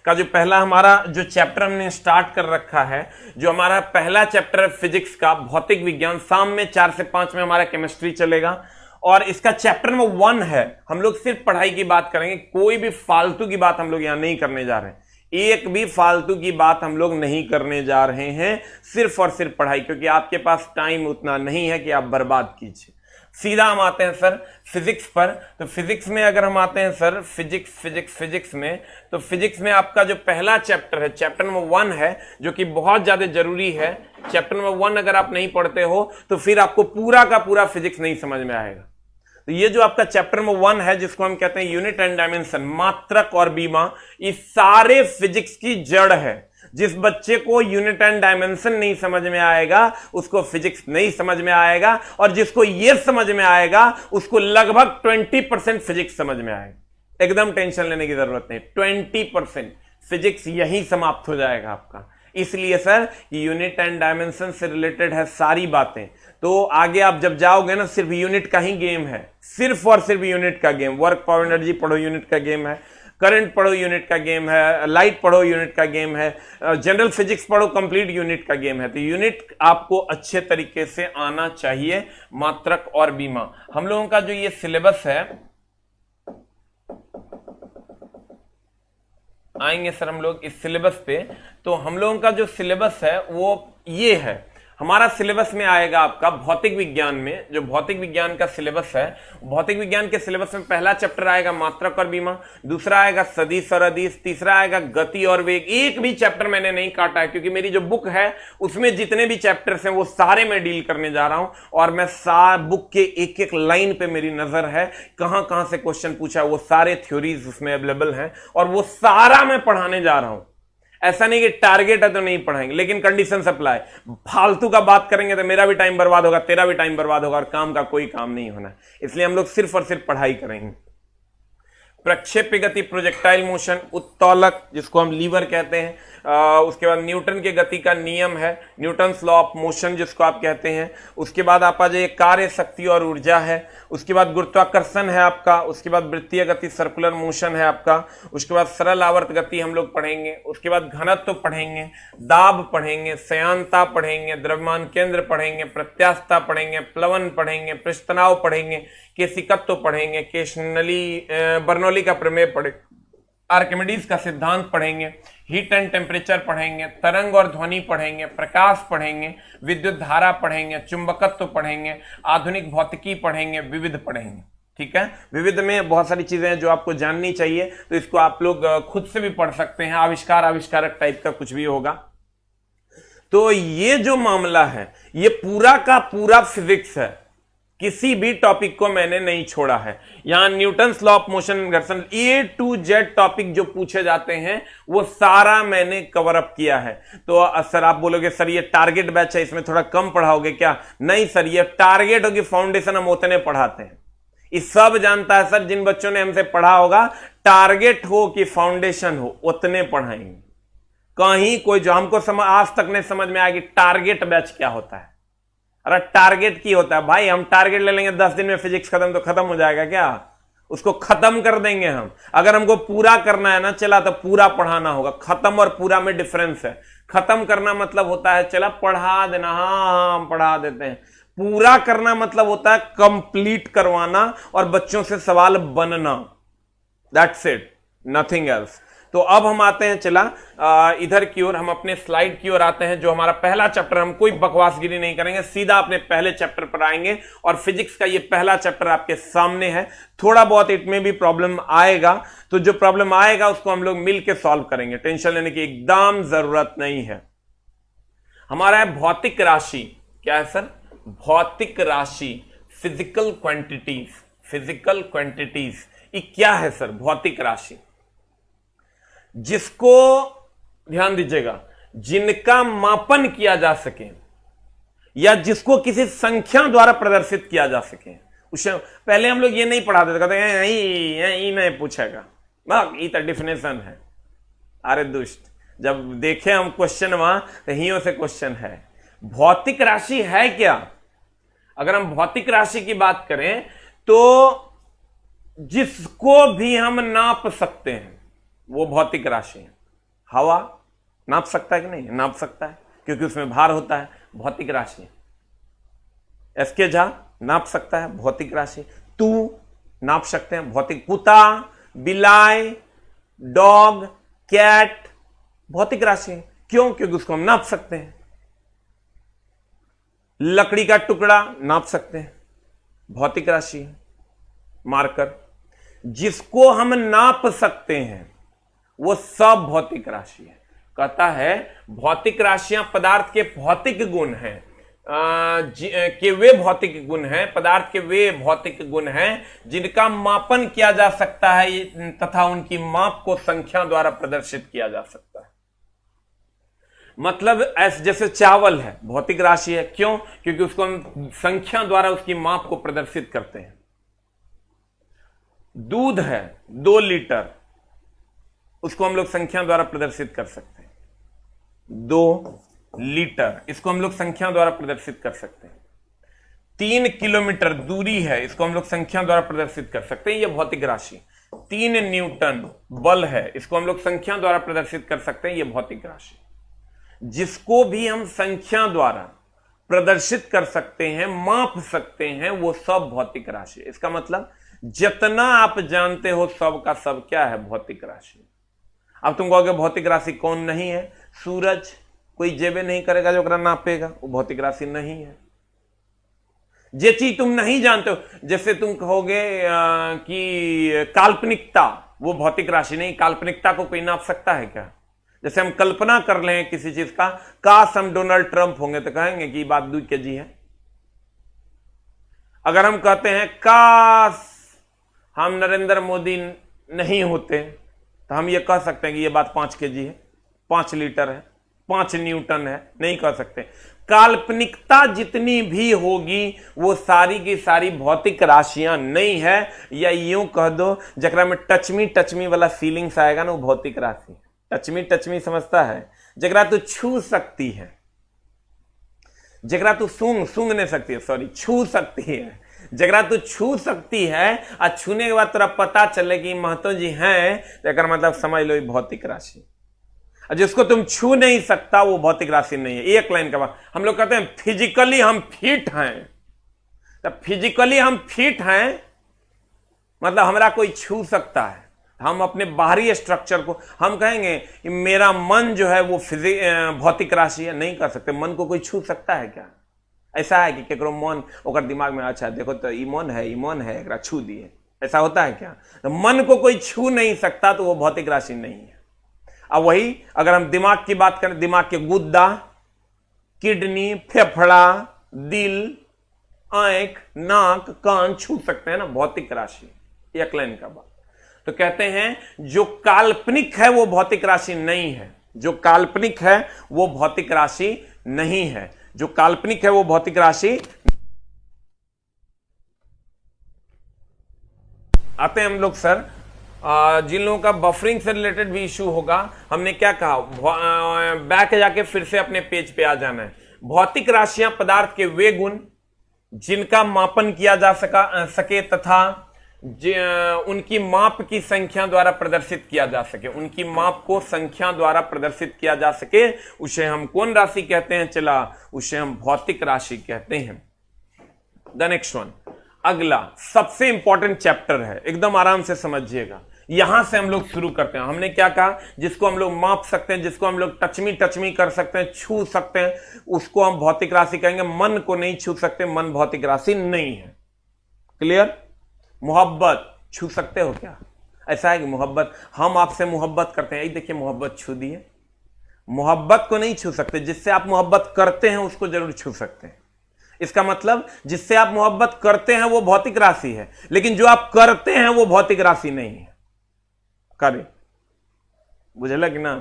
का जो पहला हमारा जो चैप्टर हमने स्टार्ट कर रखा है, जो हमारा पहला चैप्टर है फिजिक्स का, भौतिक विज्ञान, शाम में 4 से 5 में हमारा केमिस्ट्री चलेगा और इसका चैप्टर नंबर 1 है। हम लोग सिर्फ पढ़ाई की बात करेंगे, कोई भी फालतू की बात हम लोग यहां नहीं करने जा रहे हैं, एक भी फालतू की बात हम लोग नहीं करने जा रहे हैं, सिर्फ और सिर्फ पढ़ाई, क्योंकि आपके पास टाइम उतना नहीं है कि आप बर्बाद कीजिए। सीधा हम आते हैं सर फिजिक्स पर। तो फिजिक्स में अगर हम आते हैं सर फिजिक्स में, तो फिजिक्स में आपका जो पहला चैप्टर है, चैप्टर नंबर 1 है, जो कि बहुत ज्यादा जरूरी है। चैप्टर नंबर 1 अगर आप नहीं पढ़ते हो तो फिर आपको पूरा का पूरा फिजिक्स नहीं समझ में आएगा। तो ये जो आपका चैप्टर नंबर 1 है, जिसको हम कहते हैं यूनिट एंड डायमेंशन, मात्रक और बीमा, इस सारे फिजिक्स की जड़ है। जिस बच्चे को यूनिट एंड डायमेंशन नहीं समझ में आएगा उसको फिजिक्स नहीं समझ में आएगा, और जिसको ये समझ में आएगा उसको लगभग 20% फिजिक्स समझ में आएगा। एकदम टेंशन लेने की जरूरत नहीं, 20% फिजिक्स यही समाप्त हो जाएगा आपका। इसलिए सर कि यूनिट एंड डायमेंशन से रिलेटेड है सारी बातें। तो आगे आप जब जाओगे ना, सिर्फ यूनिट का ही गेम है, सिर्फ और सिर्फ यूनिट का गेम। वर्क पावर एनर्जी पढ़ो, यूनिट का गेम है। करंट पढ़ो, यूनिट का गेम है। लाइट पढ़ो, यूनिट का गेम है। जनरल फिजिक्स पढ़ो, कंप्लीट यूनिट का गेम है। तो यूनिट आपको अच्छे तरीके से आना चाहिए, मात्रक और बीमा। हम लोगों का जो ये सिलेबस है, आएंगे सर हम लोग इस सिलेबस पे। तो हम लोगों का जो सिलेबस है वो ये है। हमारा सिलेबस में आएगा आपका भौतिक विज्ञान में, जो भौतिक विज्ञान का सिलेबस है, भौतिक विज्ञान के सिलेबस में पहला चैप्टर आएगा मात्रक और बीमा, दूसरा आएगा सदिश और अदिश, तीसरा आएगा गति और वेग। एक भी चैप्टर मैंने नहीं काटा है, क्योंकि मेरी जो बुक है उसमें जितने भी चैप्टर्स हैं वो सारे मैं डील करने जा रहा हूं, और मैं बुक के एक एक लाइन पे मेरी नजर है, कहां कहां से क्वेश्चन पूछा है, वो सारे थ्योरीज उसमें अवेलेबल हैं, और वो सारा मैं पढ़ाने जा रहा हूं। ऐसा नहीं कि टारगेट है तो नहीं पढ़ाएंगे, लेकिन कंडीशन अप्लाई। फालतू का बात करेंगे तो मेरा भी टाइम बर्बाद होगा, तेरा भी टाइम बर्बाद होगा, और काम का कोई काम नहीं होना। इसलिए हम लोग सिर्फ और सिर्फ पढ़ाई करेंगे। प्रक्षेप्य गति, प्रोजेक्टाइल मोशन, उत्तोलक जिसको हम लीवर कहते हैं, उसके बाद न्यूटन के गति का नियम है, न्यूटन्स लॉ ऑफ मोशन जिसको आप कहते हैं। उसके बाद आप आ जाइए कार्य, शक्ति और ऊर्जा है। उसके बाद गुरुत्वाकर्षण है आपका। उसके बाद वृत्तीय गति, सर्कुलर मोशन है आपका। उसके बाद सरल आवर्त गति हम लोग पढ़ेंगे। उसके बाद घनत्व पढ़ेंगे, दाब पढ़ेंगे, श्यानता पढ़ेंगे, द्रव्यमान केंद्र पढ़ेंगे, प्रत्यास्थता पढ़ेंगे, प्लवन पढ़ेंगे, पृष्ठतनाव पढ़ेंगे, केशिकत्व पढ़ेंगे, बर्नौली का प्रमेय पढ़ेंगे, आर्किमिडीज का सिद्धांत पढ़ेंगे, हीट एंड टेम्परेचर पढ़ेंगे, तरंग और ध्वनि पढ़ेंगे, प्रकाश पढ़ेंगे, विद्युत धारा पढ़ेंगे, चुंबकत्व पढ़ेंगे, आधुनिक भौतिकी पढ़ेंगे, विविध पढ़ेंगे। ठीक है, विविध में बहुत सारी चीजें हैं जो आपको जाननी चाहिए, तो इसको आप लोग खुद से भी पढ़ सकते हैं। आविष्कार, आविष्कारक टाइप का कुछ भी होगा। तो ये जो मामला है ये पूरा का पूरा फिजिक्स है, किसी भी टॉपिक को मैंने नहीं छोड़ा है। यहां न्यूटन्स लॉ ऑफ मोशन, घर्षण, A to Z टॉपिक जो पूछे जाते हैं वो सारा मैंने कवर अप किया है। तो सर आप बोलोगे सर ये टारगेट बैच है, इसमें थोड़ा कम पढ़ाओगे क्या? नहीं सर, ये टारगेट होगी, फाउंडेशन हम उतने पढ़ाते हैं। ये सब जानता है सर, जिन बच्चों ने हमसे पढ़ा होगा, टारगेट हो कि फाउंडेशन हो उतने पढ़ाएंगे। कहीं कोई जो हमको आज तक नहीं समझ में आएगी टारगेट बैच क्या होता है। अरे टारगेट की होता है भाई, हम टारगेट ले लेंगे 10 दिन में फिजिक्स खत्म, तो खत्म हो जाएगा क्या? उसको खत्म कर देंगे हम। अगर हमको पूरा करना है ना चला, तो पूरा पढ़ाना होगा। खत्म और पूरा में डिफरेंस है। खत्म करना मतलब होता है चला पढ़ा देना, हाँ हम पढ़ा देते हैं। पूरा करना मतलब होता है कंप्लीट करवाना और बच्चों से सवाल बनना। That's it, nothing else. तो अब हम आते हैं चला इधर की ओर, हम अपने स्लाइड की ओर आते हैं। जो हमारा पहला चैप्टर, हम कोई बकवासगिरी नहीं करेंगे, सीधा अपने पहले चैप्टर पर आएंगे। और फिजिक्स का ये पहला चैप्टर आपके सामने है। थोड़ा बहुत इसमें भी प्रॉब्लम आएगा, तो जो प्रॉब्लम आएगा उसको हम लोग मिलकर सॉल्व करेंगे, टेंशन लेने की एकदम जरूरत नहीं है। हमारा है भौतिक राशि। क्या है सर? भौतिक राशि, फिजिकल क्वांटिटीज। फिजिकल क्वांटिटीज ये क्या है सर? भौतिक राशि जिसको, ध्यान दीजिएगा, जिनका मापन किया जा सके या जिसको किसी संख्या द्वारा प्रदर्शित किया जा सके। उसे पहले हम लोग ये नहीं पढ़ाते थे, कहते हैं यही नहीं पूछेगा, ये तो डिफिनेशन है। अरे दुष्ट, जब देखे हम क्वेश्चन वहां तो हियों से क्वेश्चन है। भौतिक राशि है क्या? अगर हम भौतिक राशि की बात करें तो जिसको भी हम नाप सकते हैं वो भौतिक राशि है। हवा नाप सकता है कि नहीं? नाप सकता है, क्योंकि उसमें भार होता है, भौतिक राशि। एसके झा नाप सकता है, भौतिक राशि। तू नाप सकते हैं, भौतिक। कुत्ता, बिलाई, डॉग, कैट भौतिक राशि है। क्यों? क्योंकि उसको हम नाप सकते हैं। लकड़ी का टुकड़ा नाप सकते हैं, भौतिक राशि है। मार्कर, जिसको हम नाप सकते हैं वो सब भौतिक राशि है। कहता है भौतिक राशियां पदार्थ के भौतिक गुण हैं, के वे भौतिक गुण हैं, पदार्थ के वे भौतिक गुण हैं जिनका मापन किया जा सकता है तथा उनकी माप को संख्या द्वारा प्रदर्शित किया जा सकता है। मतलब जैसे चावल है, भौतिक राशि है। क्यों? क्योंकि उसको हम संख्या द्वारा उसकी माप को प्रदर्शित करते हैं। दूध है 2 लीटर, उसको हम लोग संख्या द्वारा प्रदर्शित कर सकते हैं। 2 लीटर, इसको हम लोग संख्या द्वारा प्रदर्शित कर सकते हैं। 3 किलोमीटर दूरी है, इसको हम लोग संख्या द्वारा प्रदर्शित कर सकते हैं, यह भौतिक राशि। 3 न्यूटन बल है, इसको हम लोग संख्या द्वारा प्रदर्शित कर सकते हैं, यह भौतिक राशि। जिसको भी हम संख्या द्वारा प्रदर्शित कर सकते हैं, माप सकते हैं, वो सब भौतिक राशि। इसका मतलब जितना आप जानते हो सब का सब क्या है? भौतिक राशि। अब तुम कहोगे भौतिक राशि कौन नहीं है? सूरज कोई जेबे नहीं करेगा जो नापेगा, वो भौतिक राशि नहीं है। जे चीज तुम नहीं जानते हो, जैसे तुम कहोगे कि काल्पनिकता, वो भौतिक राशि नहीं। काल्पनिकता को कोई नाप सकता है क्या? जैसे हम कल्पना कर लें किसी चीज का, काश हम डोनाल्ड ट्रंप होंगे, तो कहेंगे कि बात 2 kg है। अगर हम कहते हैं काश हम नरेंद्र मोदी नहीं होते, तो हम ये कह सकते हैं कि ये बात 5 kg है, 5 लीटर है, 5 न्यूटन है। नहीं कह सकते। काल्पनिकता जितनी भी होगी वो सारी की सारी भौतिक राशियां नहीं है, या यूं कह दो जकरा में टचमी वाला फीलिंग्स आएगा ना, वो भौतिक राशि। टचमी समझता है? जकरा तू छू सकती है, जकरा तू सूंघ नहीं सकती है, सॉरी, छू सकती है। जकरा तू छू सकती है और छूने के बाद तेरा पता चले कि महतो जी हैं, तो एक मतलब समझ लो ये भौतिक राशि। और जिसको तुम छू नहीं सकता वो भौतिक राशि नहीं है। एक लाइन के बाद हम लोग कहते हैं फिजिकली हम फिट हैं, तो फिजिकली हम फिट हैं मतलब हमारा कोई छू सकता है। हम अपने बाहरी स्ट्रक्चर को हम कहेंगे कि मेरा मन जो है वो भौतिक राशि है, नहीं कर सकते। मन को कोई छू सकता है क्या? ऐसा है कि केकरो मन ओकर दिमाग में अच्छा देखो तो ई मन है एकरा छू दिए, ऐसा होता है क्या? तो मन को कोई छू नहीं सकता तो वो भौतिक राशि नहीं है। अब वही अगर हम दिमाग की बात करें, दिमाग के गुद्दा, किडनी, फेफड़ा, दिल, आंख, नाक, कान छू सकते हैं ना, भौतिक राशि। एक लाइन का बात। तो कहते हैं जो काल्पनिक है वो भौतिक राशि नहीं है। जो काल्पनिक है वो भौतिक राशि नहीं है। जो काल्पनिक है वो भौतिक राशि। आते हैं हम लोग सर, जिन लोगों का बफरिंग से रिलेटेड भी इशू होगा, हमने क्या कहा, बैक जाके फिर से अपने पेज पे आ जाना है। भौतिक राशियां पदार्थ के वे गुण जिनका मापन किया जा सके तथा उनकी माप की संख्या द्वारा प्रदर्शित किया जा सके, उनकी माप को संख्या द्वारा प्रदर्शित किया जा सके, उसे हम कौन राशि कहते हैं? चला, उसे हम भौतिक राशि कहते हैं। द नेक्स्ट वन, अगला सबसे इंपॉर्टेंट चैप्टर है, एकदम आराम से समझिएगा। यहां से हम लोग शुरू करते हैं। हमने क्या कहा? जिसको हम लोग माप सकते हैं, जिसको हम लोग टचमी कर सकते हैं, छू सकते हैं, उसको हम भौतिक राशि कहेंगे। मन को नहीं छू सकते, मन भौतिक राशि नहीं है। क्लियर? मोहब्बत छू सकते हो क्या? ऐसा है कि मोहब्बत, हम आपसे मोहब्बत करते हैं, देखिए मोहब्बत छू दिए। मोहब्बत को नहीं छू सकते, जिससे आप मोहब्बत करते हैं उसको जरूर छू सकते हैं। इसका मतलब जिससे आप मोहब्बत करते हैं वो भौतिक राशि है, लेकिन जो आप करते हैं वो भौतिक राशि नहीं है। करे बुझल कि ना?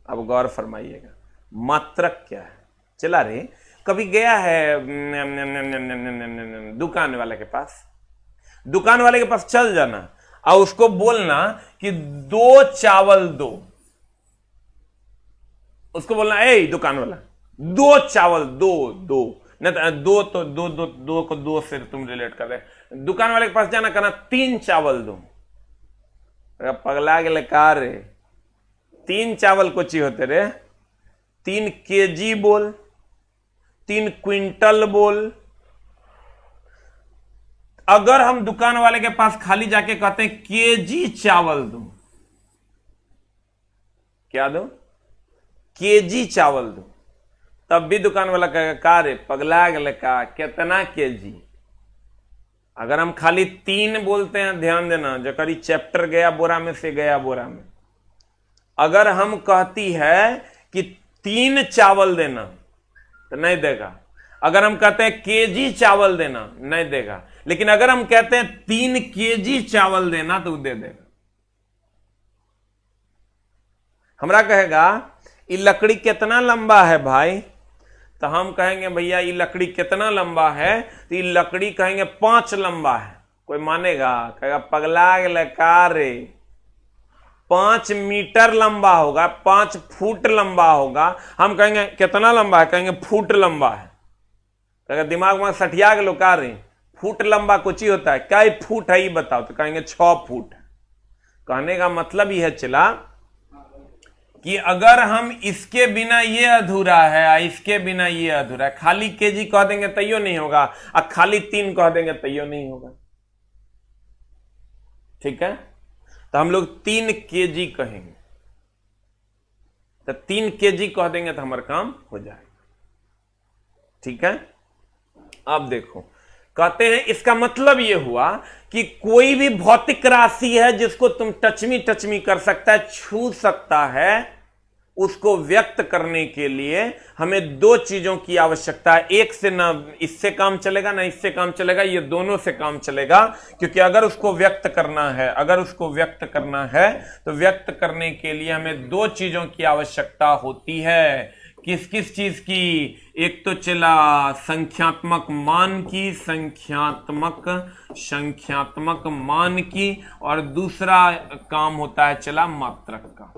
अब गौर फरमाइएगा, मात्रक क्या है? चला रे, कभी गया है दुकान वाले के पास? दुकान वाले के पास चल जाना और उसको बोलना कि 2 चावल दो। उसको बोलना, ए दुकान वाला 2 चावल दो, नहीं दो तो दो को 2 से तुम रिलेट कर रहे। दुकान वाले के पास जाना, कहना 3 चावल दो। पगला गेले का रे, 3 चावल कोची होते रे? 3 केजी बोल, 3 क्विंटल बोल। अगर हम दुकान वाले के पास खाली जाके कहते हैं केजी चावल दो, क्या दो? केजी चावल दो, तब भी दुकान वाला कहेगा का रे पगला गले का, कितना केजी? अगर हम खाली 3 बोलते हैं, ध्यान देना, जकरी चैप्टर गया बोरा में से गया बोरा में। अगर हम कहती है कि 3 चावल देना तो नहीं देगा। अगर हम कहते हैं केजी चावल देना, नहीं देगा। लेकिन अगर हम कहते हैं 3 केजी चावल देना तो दे देगा। हमरा कहेगा ये लकड़ी कितना लंबा है भाई, तो हम कहेंगे भैया ये लकड़ी कितना लंबा है, तो ये लकड़ी कहेंगे 5 लंबा है। कोई मानेगा? कहेगा पगला गया का रे, 5 मीटर लंबा होगा, 5 फुट लंबा होगा। हम कहेंगे कितना लंबा है? कहेंगे फुट लंबा है। कहेगा दिमाग में सठिया गलो का रे, फुट लंबा कुछ ही होता है, क्या फुट है ये बताओ? तो कहेंगे 6 फुट। कहने का मतलब यह चला कि अगर हम इसके बिना ये अधूरा है, इसके बिना ये अधूरा है, खाली केजी कह देंगे तैयो नहीं होगा, और खाली 3 कह देंगे तैयो नहीं होगा। ठीक है, तो हम लोग 3 केजी कहेंगे, तो 3 केजी कह देंगे तो हमारा काम हो जाएगा। ठीक है, अब देखो, कहते हैं इसका मतलब यह हुआ कि कोई भी भौतिक राशि है जिसको तुम टचमी कर सकता है, छू सकता है, उसको व्यक्त करने के लिए हमें 2 चीजों की आवश्यकता है। एक से ना इससे काम चलेगा ना इससे काम चलेगा, ये दोनों से काम चलेगा। क्योंकि अगर उसको व्यक्त करना है, तो व्यक्त करने के लिए हमें 2 चीजों की आवश्यकता होती है। किस किस चीज की? एक तो चला संख्यात्मक मान की, संख्यात्मक मान की, और दूसरा काम होता है चला मात्रक का।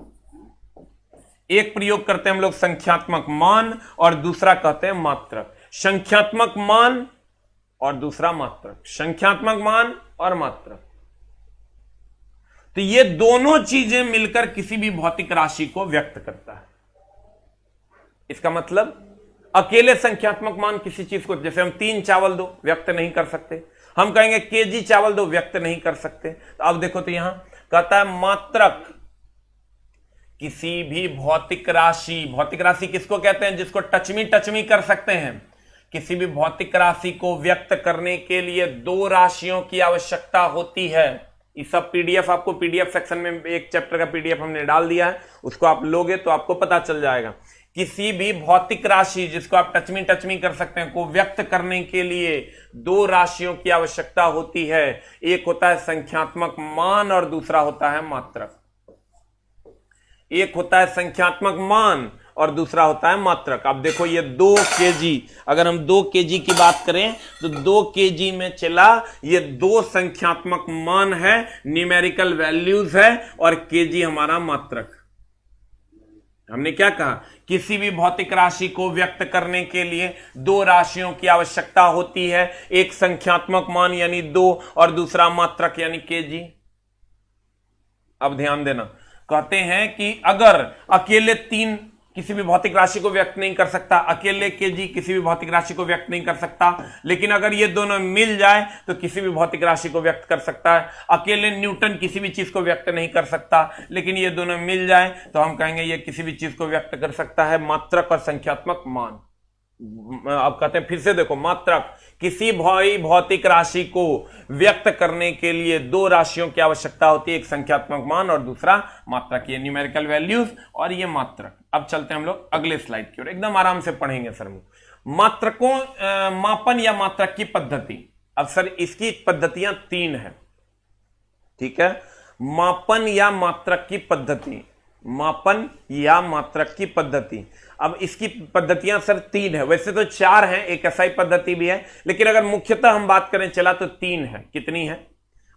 एक प्रयोग करते हैं हम लोग संख्यात्मक मान और दूसरा कहते हैं मात्रक। संख्यात्मक मान और दूसरा मात्रक, संख्यात्मक मान और मात्रक। तो ये दोनों चीजें मिलकर किसी भी भौतिक राशि को व्यक्त करता है। इसका मतलब अकेले संख्यात्मक मान किसी चीज को, जैसे हम 3 चावल दो, व्यक्त नहीं कर सकते। हम कहेंगे केजी चावल दो, व्यक्त नहीं कर सकते। तो अब देखो, तो यहां कहता है मात्रक किसी भी भौतिक राशि किसको कहते हैं? जिसको टचमी कर सकते हैं। किसी भी भौतिक राशि को व्यक्त करने के लिए 2 राशियों की आवश्यकता होती है। ये सब पीडीएफ आपको पीडीएफ सेक्शन में एक चैप्टर का पीडीएफ हमने डाल दिया है, उसको आप लोगे तो आपको पता चल जाएगा। किसी भी भौतिक राशि जिसको आप टचमी कर सकते हैं को व्यक्त करने के लिए 2 राशियों की आवश्यकता होती है। एक होता है संख्यात्मक मान और दूसरा होता है मात्रक। एक होता है संख्यात्मक मान और दूसरा होता है मात्रक। अब देखो, ये 2 केजी, अगर हम 2 केजी की बात करें तो 2 केजी में चला ये 2 संख्यात्मक मान है, न्यूमेरिकल वैल्यूज है, और केजी हमारा मात्रक। हमने क्या कहा? किसी भी भौतिक राशि को व्यक्त करने के लिए 2 राशियों की आवश्यकता होती है, एक संख्यात्मक मान यानी 2 और दूसरा मात्रक यानी केजी। अब ध्यान देना, कहते हैं कि अगर अकेले 3 किसी भी भौतिक राशि को व्यक्त नहीं कर सकता, अकेले केजी किसी भी भौतिक राशि को व्यक्त नहीं कर सकता, लेकिन अगर ये दोनों मिल जाए तो किसी भी भौतिक राशि को व्यक्त कर सकता है। अकेले न्यूटन किसी भी चीज को व्यक्त नहीं कर सकता, लेकिन ये दोनों मिल जाए तो हम कहेंगे ये किसी भी चीज को व्यक्त कर सकता है, मात्रक और संख्यात्मक मान। अब कहते हैं फिर से देखो, मात्रक किसी भौतिक राशि को व्यक्त करने के लिए 2 राशियों की आवश्यकता होती है, एक संख्यात्मक मान और दूसरा मात्रक, ये न्यूमेरिकल वैल्यूज और ये मात्रक। अब चलते हैं हम लोग अगले स्लाइड की ओर, एकदम आराम से पढ़ेंगे सर। मात्रकों मापन या मात्रक की पद्धति। अब सर इसकी पद्धतियां 3 है, ठीक है। मापन या मात्रक की पद्धति, मापन या मात्रक की पद्धति। अब इसकी पद्धतियां सर 3 है, वैसे तो 4 हैं, एक एसआई पद्धति भी है, लेकिन अगर मुख्यतः हम बात करें चला तो 3 है। कितनी है?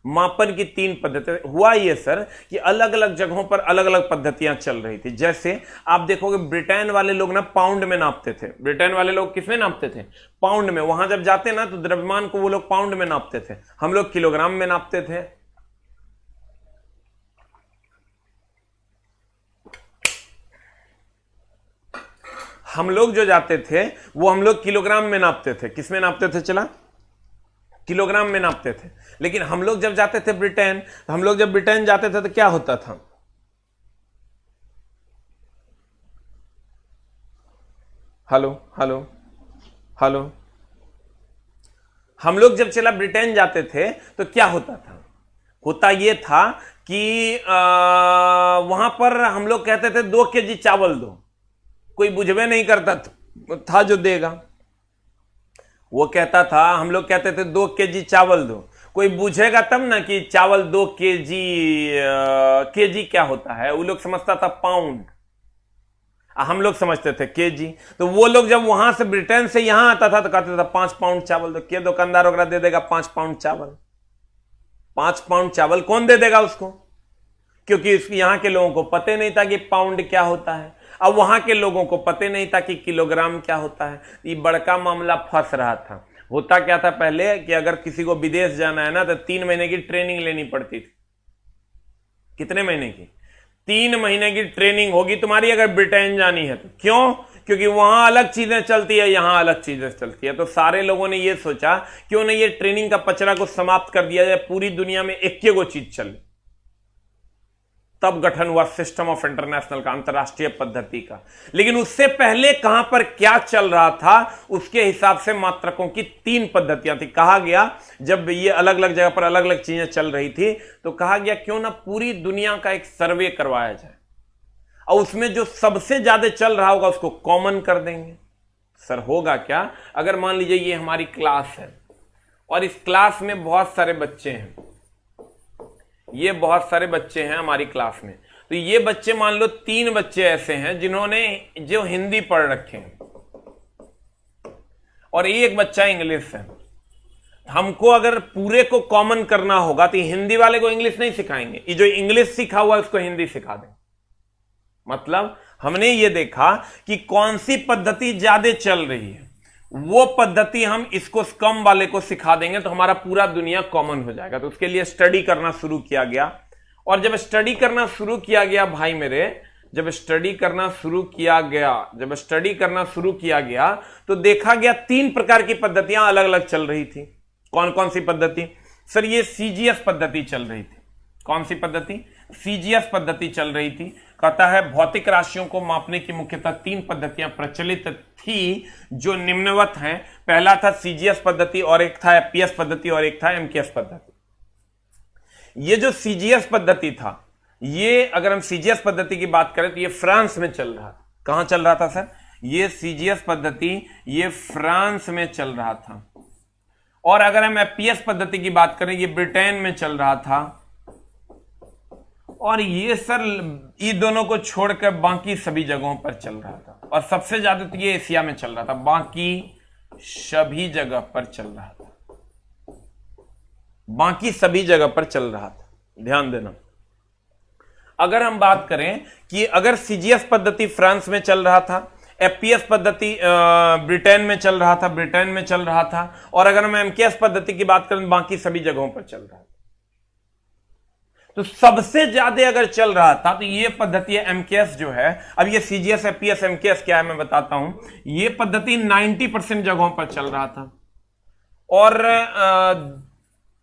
मापन की 3 पद्धति। हुआ ये सर कि अलग अलग जगहों पर अलग अलग पद्धतियां चल रही थी। जैसे आप देखोगे ब्रिटेन वाले लोग ना पाउंड में नापते थे। ब्रिटेन वाले लोग किसमें नापते थे? पाउंड में। वहां जब जाते ना तो द्रव्यमान को वो लोग पाउंड में नापते थे, हम लोग किलोग्राम में नापते थे। हम लोग जो जाते थे वो हम लोग किलोग्राम में नापते थे। किस में नापते थे? चला, किलोग्राम में नापते थे। लेकिन हम लोग जब जाते थे ब्रिटेन, तो हम लोग जब ब्रिटेन जाते थे तो क्या होता था? हेलो हेलो हेलो, हम लोग जब चला ब्रिटेन जाते थे तो क्या होता था? होता यह था कि वहां पर हम लोग कहते थे 2 केजी चावल दो। कोई बुझवे नहीं करता था जो देगा, वो कहता था, हम लोग कहते थे 2 केजी चावल दो। कोई पूछेगा तब ना कि चावल 2 केजी, केजी क्या होता है? वो लोग समझता था पाउंड, हम लोग समझते थे केजी। तो वो लोग जब वहां से ब्रिटेन से यहां आता था तो कहते था 5 पाउंड चावल दो। क्या दुकानदार वगैरह दे देगा 5 पाउंड चावल? 5 पाउंड चावल कौन दे देगा उसको? क्योंकि यहां के लोगों को पता नहीं था कि पाउंड क्या होता है, अब वहां के लोगों को पता नहीं था कि किलोग्राम क्या होता है। ये बड़का मामला फंस रहा था। होता क्या था पहले कि अगर किसी को विदेश जाना है ना तो 3 महीने की ट्रेनिंग लेनी पड़ती थी। कितने महीने की? 3 महीने की ट्रेनिंग होगी तुम्हारी अगर ब्रिटेन जानी है तो। क्यों? क्योंकि वहां अलग चीजें चलती है, यहां अलग चीजें चलती है। तो सारे लोगों ने यह सोचा क्यों ना ये ट्रेनिंग का पचड़ा को समाप्त कर दिया जाए, पूरी दुनिया में एक वो चीज चले। तब गठन हुआ सिस्टम ऑफ इंटरनेशनल का, अंतरराष्ट्रीय पद्धति का। लेकिन उससे पहले कहां पर क्या चल रहा था उसके हिसाब से मात्रकों की 3 पद्धतियां थी। कहा गया जब ये अलग अलग जगह पर अलग अलग चीजें चल रही थी तो कहा गया क्यों ना पूरी दुनिया का एक सर्वे करवाया जाए और उसमें जो सबसे ज्यादा चल रहा होगा उसको कॉमन कर देंगे। सर होगा क्या? अगर मान लीजिए ये हमारी क्लास है और इस क्लास में बहुत सारे बच्चे हैं, ये बहुत सारे बच्चे हैं हमारी क्लास में, तो ये बच्चे मान लो 3 बच्चे ऐसे हैं जिन्होंने जो हिंदी पढ़ रखे हैं और एक बच्चा इंग्लिश है। हमको अगर पूरे को कॉमन करना होगा तो हिंदी वाले को इंग्लिश नहीं सिखाएंगे, ये जो इंग्लिश सीखा हुआ है उसको हिंदी सिखा दें। मतलब हमने ये देखा कि कौन सी पद्धति ज्यादा चल रही है, वो पद्धति हम इसको कम वाले को सिखा देंगे तो हमारा पूरा दुनिया कॉमन हो जाएगा। तो उसके लिए स्टडी करना शुरू किया गया। और जब स्टडी करना शुरू किया गया भाई मेरे, जब स्टडी करना शुरू किया गया तो देखा गया 3 प्रकार की पद्धतियां अलग अलग चल रही थी। कौन कौन सी पद्धति? सर ये सीजीएस पद्धति चल रही थी। कौन सी पद्धति? सीजीएस पद्धति चल रही थी। कहता है भौतिक राशियों को मापने की मुख्यतः 3 पद्धतियां प्रचलित थी जो निम्नवत हैं। पहला था सीजीएस पद्धति, और एक था एपीएस पद्धति, और एक था एमकेएस पद्धति। ये जो सीजीएस पद्धति था, ये अगर हम सीजीएस पद्धति की बात करें तो ये फ्रांस में चल रहा था। कहां चल रहा था सर? ये सीजीएस पद्धति ये फ्रांस में चल रहा था। और अगर हम एपीएस पद्धति की बात करें, ये ब्रिटेन में चल रहा था। और ये सर ये दोनों को छोड़कर बाकी सभी जगहों पर चल रहा था। और सबसे ज्यादा तो ये एशिया में चल रहा था, बाकी सभी जगह पर चल रहा था, बाकी सभी जगह पर चल रहा था। ध्यान देना, अगर हम बात करें कि अगर सीजीएस पद्धति फ्रांस में चल रहा था, एपीएस पद्धति ब्रिटेन में चल रहा था, और अगर हम एमकेएस पद्धति की बात करें बाकी सभी जगहों पर चल रहा था। तो सबसे ज्यादा अगर चल रहा था तो ये पद्धति है एमकेएस जो है। अब ये सीजीएस एपीएस एमकेएस क्या है मैं बताता हूं। ये पद्धति 90% जगहों पर चल रहा था और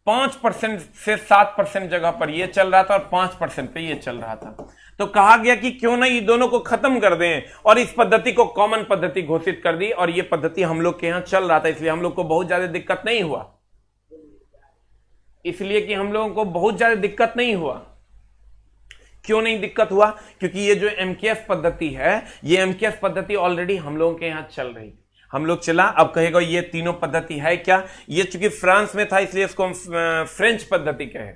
5% से 7% जगह पर ये चल रहा था और 5% पे ये चल रहा था। तो कहा गया कि क्यों ना ये दोनों को खत्म कर दें और इस पद्धति को कॉमन पद्धति घोषित कर दी। और ये पद्धति हम लोग के यहां चल रहा था, इसलिए हम लोग को बहुत ज्यादा दिक्कत नहीं हुआ। क्यों नहीं दिक्कत हुआ? क्योंकि ये जो एमकेएस पद्धति है, ये एमकेएस पद्धति ऑलरेडी हम लोगों के यहां चल रही थी। हम लोग चला, अब कहेगा ये तीनों पद्धति है क्या? ये चूंकि फ्रांस में था इसलिए इसको हम फ्रेंच पद्धति कहे।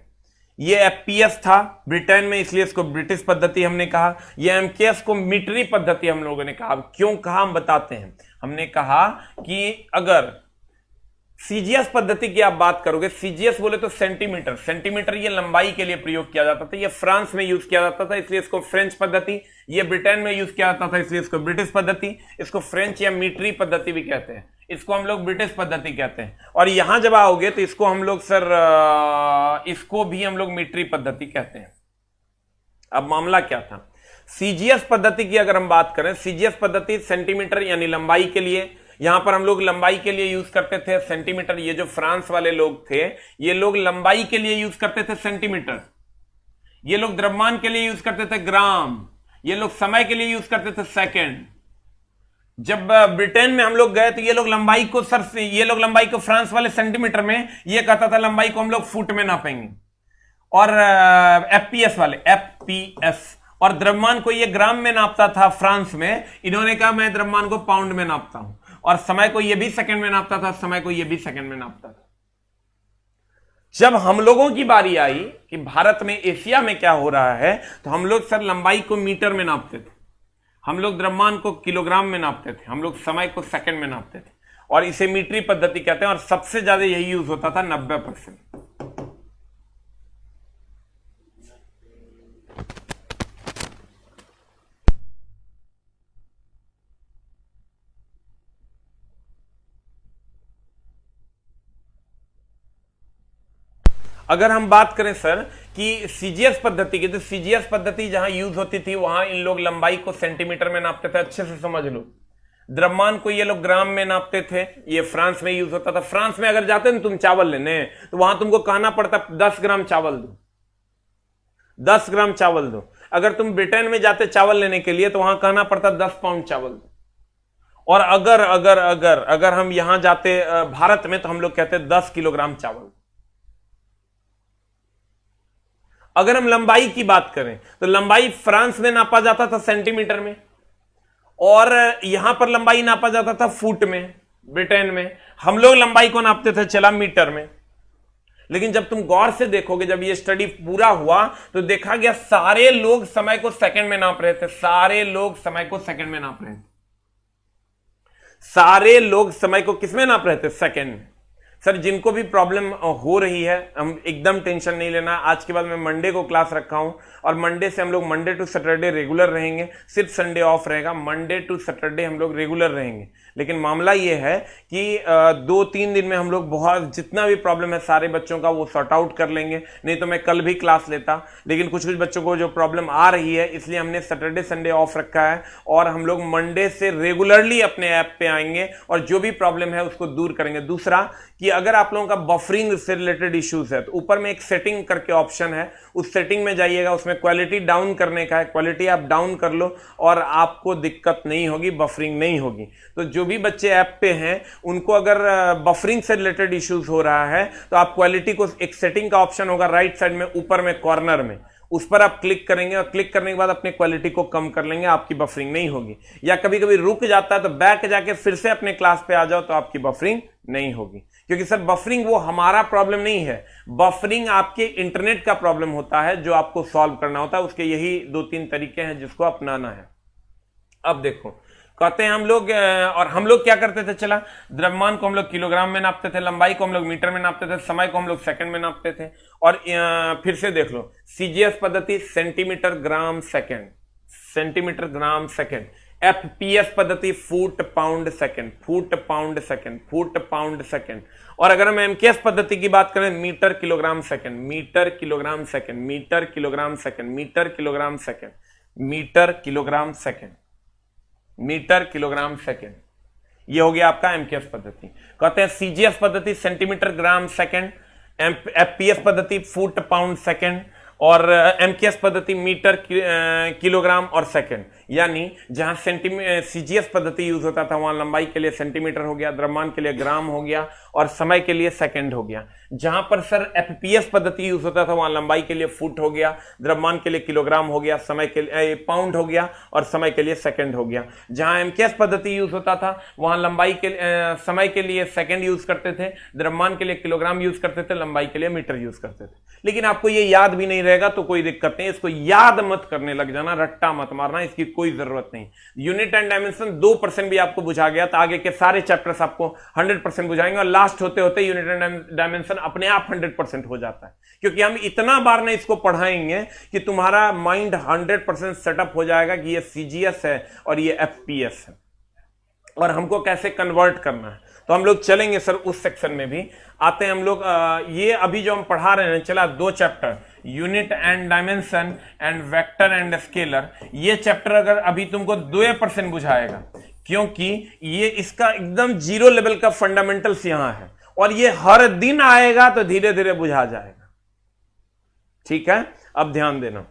ये एपीएस था ब्रिटेन में इसलिए इसको ब्रिटिश पद्धति हमने कहा। ये एमकेएस को मिटरी पद्धति हम लोगों ने कहा। अब क्यों कहा हम बताते हैं। हमने कहा कि अगर सीजीएस पद्धति की आप बात करोगे, सीजीएस बोले तो सेंटीमीटर, सेंटीमीटर ये लंबाई के लिए प्रयोग किया जाता था। ये फ्रांस में यूज किया जाता था इसलिए इसको फ्रेंच पद्धति, ये ब्रिटेन में यूज किया जाता था इसलिए इसको ब्रिटिश पद्धति, इसको फ्रेंच या मीटरी पद्धति भी कहते हैं, इसको हम लोग ब्रिटिश पद्धति कहते हैं। और यहां जब आओगे तो इसको हम लोग इसको भी हम लोग मीटरी पद्धति कहते हैं। अब मामला क्या था? सीजीएस पद्धति की अगर हम बात करें, सीजीएस पद्धति सेंटीमीटर यानी लंबाई के लिए, यहां पर हम लोग लंबाई के लिए यूज करते थे सेंटीमीटर। ये जो फ्रांस वाले लोग थे, ये लोग लंबाई के लिए यूज करते थे सेंटीमीटर। ये लोग द्रव्यमान के लिए यूज करते थे ग्राम। ये लोग समय के लिए यूज करते थे सेकंड। जब ब्रिटेन में हम लोग गए तो ये लोग लंबाई को ये लोग लंबाई को फ्रांस वाले सेंटीमीटर में, ये कहता था लंबाई को हम लोग फुट में नापेंगे। और एफपीएस वाले एफपीएस, और द्रव्यमान को ये ग्राम में नापता था फ्रांस में। इन्होंने कहा मैं द्रव्यमान को पाउंड में नापता हूं। और समय को ये भी सेकंड में नापता था, समय को ये भी सेकंड में नापता था। जब हम लोगों की बारी आई कि भारत में, एशिया में क्या हो रहा है, तो हम लोग सर लंबाई को मीटर में नापते थे, हम लोग द्रव्यमान को किलोग्राम में नापते थे, हम लोग समय को सेकंड में नापते थे, और इसे मीटरी पद्धति कहते हैं। और सबसे ज्यादा यही यूज होता था 90%। अगर हम बात करें सर कि सीजीएस पद्धति की, तो सीजीएस पद्धति जहां यूज होती थी वहां इन लोग लंबाई को सेंटीमीटर में नापते थे। अच्छे से समझ लो। द्रव्यमान को ये लोग ग्राम में नापते थे। ये फ्रांस में यूज होता था। फ्रांस में अगर जाते ना तुम चावल लेने, तो वहां तुमको कहना पड़ता 10 ग्राम चावल दो, 10 ग्राम चावल दो। अगर तुम ब्रिटेन में जाते चावल लेने के लिए, तो वहां कहना पड़ता 10 पाउंड चावल दो। और अगर अगर अगर अगर हम यहां जाते भारत में, तो हम लोग कहते 10 किलोग्राम चावल। अगर हम लंबाई की बात करें, तो लंबाई फ्रांस में नापा जाता था सेंटीमीटर में, और यहां पर लंबाई नापा जाता था फुट में। ब्रिटेन में हम लोग लंबाई को नापते थे चला मीटर में। लेकिन जब तुम गौर से देखोगे, जब ये स्टडी पूरा हुआ, तो देखा गया सारे लोग समय को सेकंड में नाप रहे थे। सारे लोग समय को सेकंड में नाप रहे थे। सारे लोग समय को किसमें नाप रहे थे? सेकंड में। सर जिनको भी प्रॉब्लम हो रही है, हम एकदम टेंशन नहीं लेना। आज के बाद मैं मंडे को क्लास रखा हूं, और मंडे से हम लोग मंडे टू सैटरडे रेगुलर रहेंगे। सिर्फ संडे ऑफ रहेगा। मंडे टू सैटरडे हम लोग रेगुलर रहेंगे। लेकिन मामला ये है कि 2-3 दिन में हम लोग बहुत, जितना भी प्रॉब्लम है सारे बच्चों का, वो सॉर्ट आउट कर लेंगे। नहीं तो मैं कल भी क्लास लेता। लेकिन कुछ कुछ बच्चों को जो प्रॉब्लम आ रही है, इसलिए हमने सैटरडे संडे ऑफ रखा है, और हम लोग मंडे से रेगुलरली अपने ऐप पे आएंगे और जो भी प्रॉब्लम है उसको दूर करेंगे। दूसरा कि अगर आप लोगों का बफरिंग से रिलेटेड इश्यूज है, तो ऊपर में एक सेटिंग करके ऑप्शन है, उस सेटिंग में जाइएगा। उसमें क्वालिटी डाउन करने का है। क्वालिटी आप डाउन कर लो और आपको दिक्कत नहीं होगी, बफरिंग नहीं होगी। तो जो भी बच्चे ऐप पे हैं, उनको अगर बफरिंग से रिलेटेड इश्यूज हो रहा है, तो आप क्वालिटी को, एक सेटिंग का ऑप्शन होगा राइट साइड में ऊपर में कॉर्नर में, उस पर आप क्लिक करेंगे, और क्लिक करने के बाद अपने क्वालिटी को कम कर लेंगे, आपकी बफरिंग नहीं होगी। या कभी कभी रुक जाता है, तो बैक जाके फिर से अपने क्लास पे आ जाओ, तो आपकी बफरिंग नहीं होगी। क्योंकि सर बफरिंग वो हमारा प्रॉब्लम नहीं है, बफरिंग आपके इंटरनेट का प्रॉब्लम होता है, जो आपको सॉल्व करना होता है। उसके यही 2-3 तरीके हैं जिसको अपनाना है। अब देखो, कहते हैं हम लोग, और हम लोग क्या करते थे, चला द्रव्यमान को हम लोग किलोग्राम में नापते थे, लंबाई को हम लोग मीटर में नापते थे, समय को हम लोग सेकंड में नापते थे। और फिर से देख लो, सीजीएस पद्धति centimetre gram second, centimetre gram second. FPS पद्धति foot pound second, foot pound second, foot pound second. और अगर हम एमकेएस पद्धति की बात करें, metre kilogram second, metre kilogram second, metre kilogram second, metre kilogram second, metre kilogram second, metre kilogram second. ये हो गया आपका एमकेएस पद्धति। कहते हैं सीजीएस पद्धति सेंटीमीटर ग्राम सेकंड, एफपीएस पद्धति फुट पाउंड सेकंड, और एमकेएस पद्धति मीटर किलोग्राम और सेकंड। यानी जहां सीजीएस पद्धति यूज होता था, वहां लंबाई के लिए सेंटीमीटर हो गया, द्रव्यमान के लिए ग्राम हो गया, और समय के लिए सेकंड हो गया। जहां पर सर एफपीएस पद्धति यूज होता था, वहां लंबाई के लिए फुट हो गया, द्रव्यमान के लिए किलोग्राम हो गया, समय के लिए पाउंड हो गया, और समय के लिए सेकंड हो गया। जहां एमकेएस पद्धति यूज होता था, वहां लंबाई के समय के लिए सेकंड यूज करते थे, द्रव्यमान के लिए किलोग्राम यूज करते थे, लंबाई के लिए मीटर यूज करते थे। लेकिन आपको ये याद भी नहीं रहेगा तो कोई दिक्कत नहीं, इसको याद मत करने लग जाना, रट्टा मत मारना, इसकी कोई जरूरत नहीं। यूनिट एंड डायमेंशन 2% भी आपको बुझा गया, तो आगे के सारे चैप्टर्स आपको 100% बुझाएंगे, और लास्ट होते होते यूनिट एंड डायमेंशन अपने आप 100% हो जाता है। क्योंकि हम इतना बार ने इसको पढ़ाएंगे कि तुम्हारा माइंड 100% सेटअप हो जाएगा कि ये सीजीएस है और ये एफपीएस है, और हमको कैसे कन्वर्ट करना है। तो हम लोग चलेंगे सर उस सेक्शन में भी। आते हैं हम लोग, ये अभी जो हम पढ़ा रहे हैं, चला 2 chapter, unit and dimension and vector and scalar. ये चैप्टर अगर अभी तुमको 2% बुझाएगा, क्योंकि ये इसका एकदम जीरो लेवल का फंडामेंटल्स यहां है, और ये हर दिन आएगा तो धीरे धीरे बुझा जाएगा। ठीक है, अब ध्यान देना,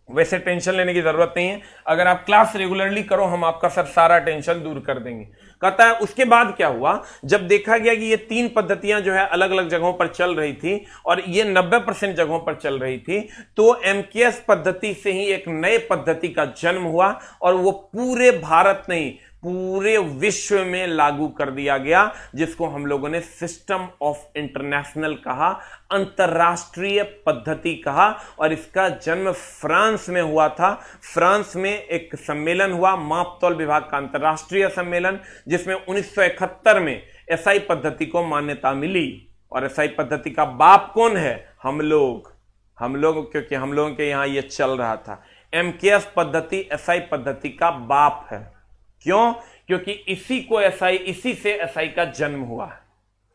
वैसे टेंशन लेने की जरूरत नहीं है, अगर आप क्लास रेगुलरली करो हम आपका सर सारा टेंशन दूर कर देंगे। कहता है उसके बाद क्या हुआ, जब देखा गया कि ये 3 पद्धतियां जो है अलग अलग जगहों पर चल रही थी और ये 90% जगहों पर चल रही थी, तो एमकेएस पद्धति से ही एक नए पद्धति का जन्म हुआ और वो पूरे भारत नहीं पूरे विश्व में लागू कर दिया गया, जिसको हम लोगों ने सिस्टम ऑफ इंटरनेशनल कहा, अंतरराष्ट्रीय पद्धति कहा। और इसका जन्म फ्रांस में हुआ था। फ्रांस में एक सम्मेलन हुआ, मापतौल विभाग का अंतरराष्ट्रीय सम्मेलन, जिसमें 1971 में एसआई पद्धति को मान्यता मिली। और एसआई पद्धति का बाप कौन है? हम लोग, क्योंकि हम लोगों के यहां यह चल रहा था। एमकेएस पद्धति एसआई पद्धति का बाप है। क्यों? क्योंकि इसी से एसआई का जन्म हुआ है।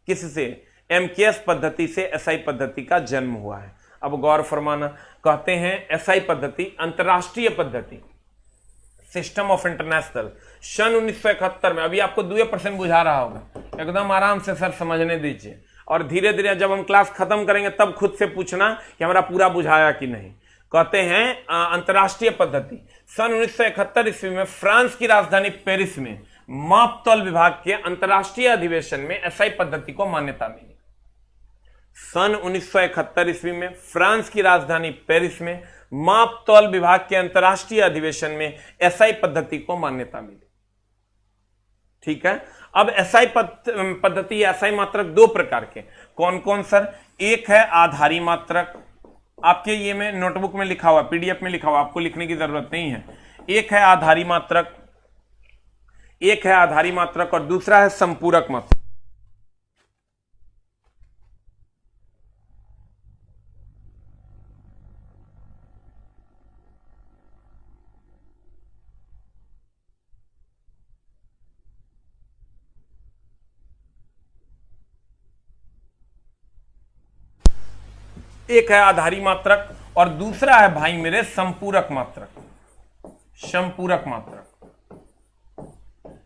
किससे? एमकेएस पद्धति से एसआई पद्धति का जन्म हुआ है। अब गौर फरमाना, कहते हैं एसआई पद्धति अंतरराष्ट्रीय पद्धति, सिस्टम ऑफ इंटरनेशनल, सन 1971 में। अभी आपको 2% बुझा रहा होगा, एकदम आराम से सर समझने दीजिए, और धीरे धीरे जब हम क्लास खत्म करेंगे तब खुद से पूछना कि हमारा पूरा बुझाया कि नहीं। कहते हैं अंतरराष्ट्रीय पद्धति, सन 1971 ईस्वी में फ्रांस की राजधानी पेरिस में मापतौल विभाग के अंतरराष्ट्रीय अधिवेशन में एसआई पद्धति को मान्यता मिली। सन 1971 ईस्वी में फ्रांस की राजधानी पेरिस में मापतौल विभाग के अंतरराष्ट्रीय अधिवेशन में एसआई पद्धति को मान्यता मिली। ठीक है, अब एसआई पद्धति, एसआई मात्रक 2 प्रकार के, कौन कौन सर? एक है आधारी मात्रक, आपके ये में नोटबुक में लिखा हुआ, पीडीएफ में लिखा हुआ, आपको लिखने की जरूरत नहीं है। एक है आधारी मात्रक, और दूसरा है संपूरक मात्रक। एक है आधारी मात्रक और दूसरा है भाई मेरे संपूरक मात्रक।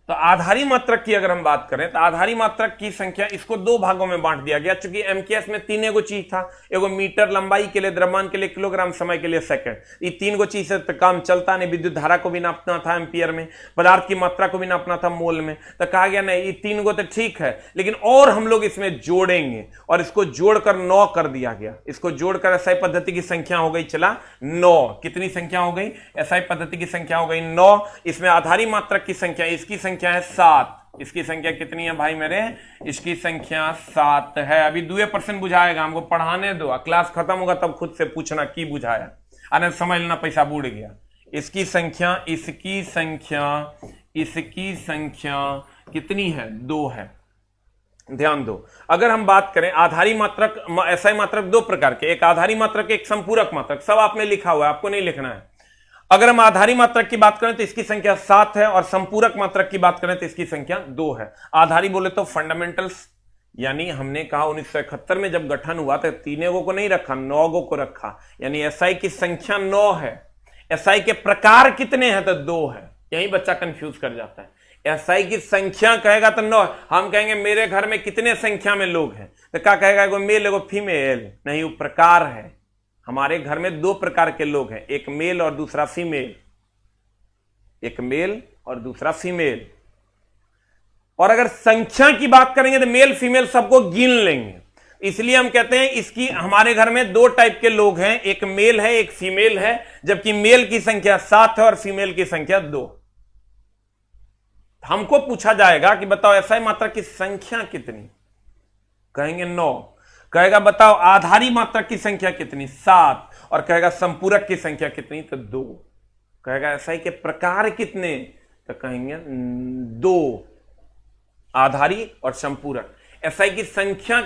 तो आधारी मात्रक की अगर हम बात करें तो आधारी मात्रक की संख्या, इसको 2 भागों में बांट दिया गया, क्योंकि एमकेएस में 3 एगो चीज था, एगो मीटर लंबाई के लिए, द्रव्यमान के लिए किलोग्राम, समय के लिए सेकंड। ये 3 गो चीज से तो काम चलता नहीं। विद्युत धारा को भी नापना था एम्पियर में, पदार्थ की मात्रा को भी नापना था मोल में। तो कहा गया नहीं, ये 3 गो तो ठीक है, लेकिन और हम लोग इसमें जोड़ेंगे, और इसको जोड़कर 9 कर दिया गया। इसको जोड़कर एसआई पद्धति की संख्या हो गई चला 9। कितनी संख्या हो गई? एसआई पद्धति की संख्या हो गई 9। इसमें आधारी मात्रक की संख्या, इसकी संख्या है 7। इसकी संख्या कितनी है भाई मेरे? इसकी संख्या 7 है। अभी 2% बुझाएगा, हमको पढ़ाने दो, क्लास खत्म होगा तब खुद से पूछना की बुझाया, अरे समझ लेना पैसा बूढ़ गया। इसकी संख्या कितनी है? 2 है। ध्यान दो, अगर हम बात करें आधारी मात्रक, एसआई मात्रक 2 प्रकार के, एक आधारी मात्रक, एक संपूरक मात्रक, सब आपने लिखा हुआ है, आपको नहीं लिखना है। अगर हम आधारी मात्रक की बात करें तो इसकी संख्या 7 है, और संपूरक मात्रक की बात करें तो इसकी संख्या 2 है। आधारी बोले तो फंडामेंटल्स, यानी हमने कहा 1971 में जब गठन हुआ तो 3 गो को नहीं रखा, 9 गो को रखा, यानी एसआई की संख्या 9 है। एसआई के प्रकार कितने हैं? तो 2 है। यही बच्चा कंफ्यूज कर जाता है। एसआई की संख्या कहेगा तो 9, हम कहेंगे मेरे घर में कितने संख्या में लोग हैं, तो क्या कहेगा? एगो मेल एगो फीमेल, नहीं, वो प्रकार है। हमारे घर में 2 प्रकार के लोग हैं, एक मेल और दूसरा फीमेल, एक मेल और दूसरा फीमेल। और अगर संख्या की बात करेंगे तो मेल फीमेल सबको गिन लेंगे, इसलिए हम कहते हैं इसकी, हमारे घर में 2 टाइप के लोग हैं, एक मेल है एक फीमेल है, जबकि मेल की संख्या 7 है और फीमेल की संख्या 2। हमको पूछा जाएगा कि बताओ एसआई मात्रक की संख्या कितनी, कहेंगे 9। कहेगा बताओ आधारी मात्रक की संख्या कितनी, 7, और कहेगा संपूरक की संख्या कितनी, तो 2। कहेगा एसआई के प्रकार कितने, तो कहेंगे 2 आधारी और संपूरक। एसआई की संख्या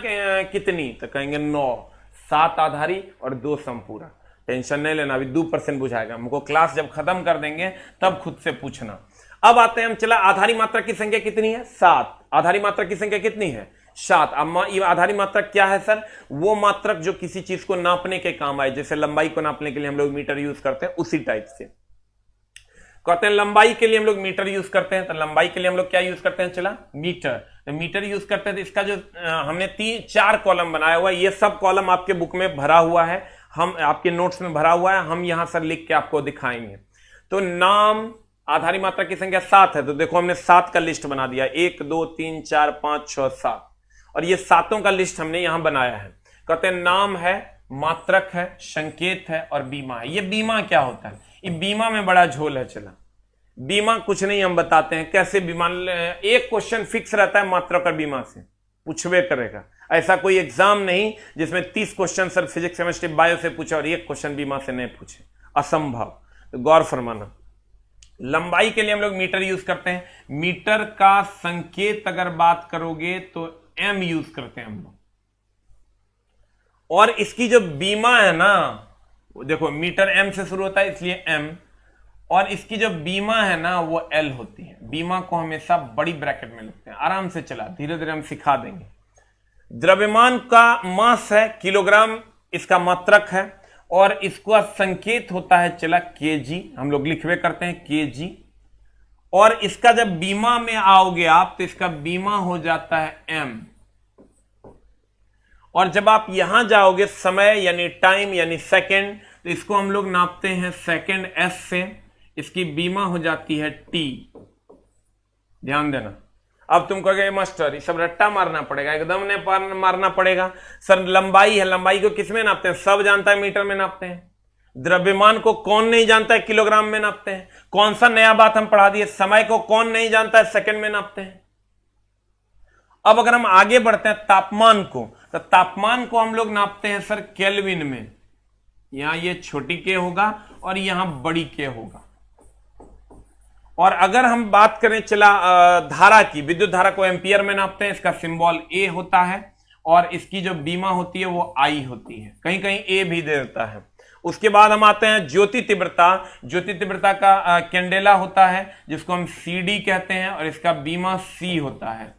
कितनी, तो कहेंगे 9, 7 आधारी और 2 संपूरक। टेंशन नहीं लेना, अभी 2% बुझाएगा, हमको क्लास जब खत्म कर देंगे तब खुद से पूछना। अब आते हैं हम, चला आधारी मात्रक की संख्या कितनी है? 7। आधारी मात्रक की संख्या कितनी है? 7। अब ये आधारी मात्रक क्या है सर? वो मात्रक जो किसी चीज को नापने के काम आए, जैसे लंबाई को नापने के लिए हम लोग मीटर यूज करते हैं, उसी टाइप से कहते हैं। लंबाई के लिए हम लोग मीटर यूज करते हैं, तो लंबाई के लिए हम लोग क्या यूज करते हैं? चला मीटर। तो मीटर यूज करते हैं, तो इसका जो हमने 3-4 कॉलम बनाया हुआ है, ये सब कॉलम आपके बुक में भरा हुआ है, हम आपके नोट्स में भरा हुआ है, हम यहां सर लिख के आपको दिखाएंगे। तो नाम आधारी मात्रा की संख्या 7 है, तो देखो हमने 7 का लिस्ट बना दिया, 1 2 3 4 5 6 7, और ये सातों का लिस्ट हमने यहां बनाया है। कहते हैं नाम है, मात्रक है, संकेत है और बीमा है। ये बीमा क्या होता है? ये बीमा में बड़ा झोल है। चला, बीमा कुछ नहीं, हम बताते हैं कैसे बीमा। एक क्वेश्चन फिक्स रहता है मात्रक और बीमा से, पूछवे करेगा। ऐसा कोई एग्जाम नहीं जिसमें 30 question sir physics chemistry bio से पूछे और एक क्वेश्चन बीमा से नहीं पूछे, असंभव। तो गौर फरमाना। लंबाई के लिए हम लोग मीटर यूज करते हैं। मीटर का संकेत अगर बात करोगे तो एम यूज करते हैं हम लोग। और इसकी जो बीमा है ना, देखो मीटर एम से शुरू होता है इसलिए एम, और इसकी जो बीमा है ना वो एल होती है। बीमा को हमेशा बड़ी ब्रैकेट में लिखते हैं। आराम से चला, धीरे धीरे हम सिखा देंगे। द्रव्यमान का मास है किलोग्राम, इसका मात्रक है, और इसका संकेत होता है चला केजी, हम लोग लिखवे करते हैं केजी। और इसका जब बीमा में आओगे आप तो इसका बीमा हो जाता है एम। और जब आप यहां जाओगे समय यानी टाइम यानी सेकंड, तो इसको हम लोग नापते हैं सेकंड एस से, इसकी बीमा हो जाती है टी। ध्यान देना। अब तुम कहोगे मास्टर ये सब रट्टा मारना पड़ेगा, एकदम ने मारना पड़ेगा सर। लंबाई है, लंबाई को किसमें नापते हैं? सब जानता है मीटर में नापते हैं। द्रव्यमान को कौन नहीं जानता है? किलोग्राम में नापते हैं। कौन सा नया बात हम पढ़ा दिए? समय को कौन नहीं जानता है? सेकंड में नापते हैं। अब अगर हम आगे बढ़ते हैं तापमान को, तो तापमान को हम लोग नापते हैं सर केल्विन में। यहां ये छोटी के होगा और यहां बड़ी के होगा। और अगर हम बात करें चला धारा की, विद्युत धारा को एम्पियर में नापते हैं, इसका सिंबल ए होता है, और इसकी जो बीमा होती है वो आई होती है, कहीं कहीं ए भी दे देता है। उसके बाद हम आते हैं ज्योति तीव्रता। ज्योति तीव्रता का कैंडेला होता है जिसको हम सीडी कहते हैं, और इसका बीमा सी होता है।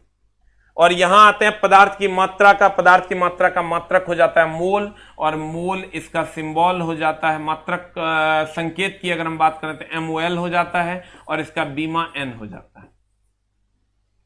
और यहां आते हैं पदार्थ की मात्रा का। पदार्थ की मात्रा का मात्रक हो जाता है मोल, और मोल इसका सिंबल हो जाता है। मात्रक संकेत की अगर हम बात करें तो MOL हो जाता है, और इसका बीमा N हो जाता है।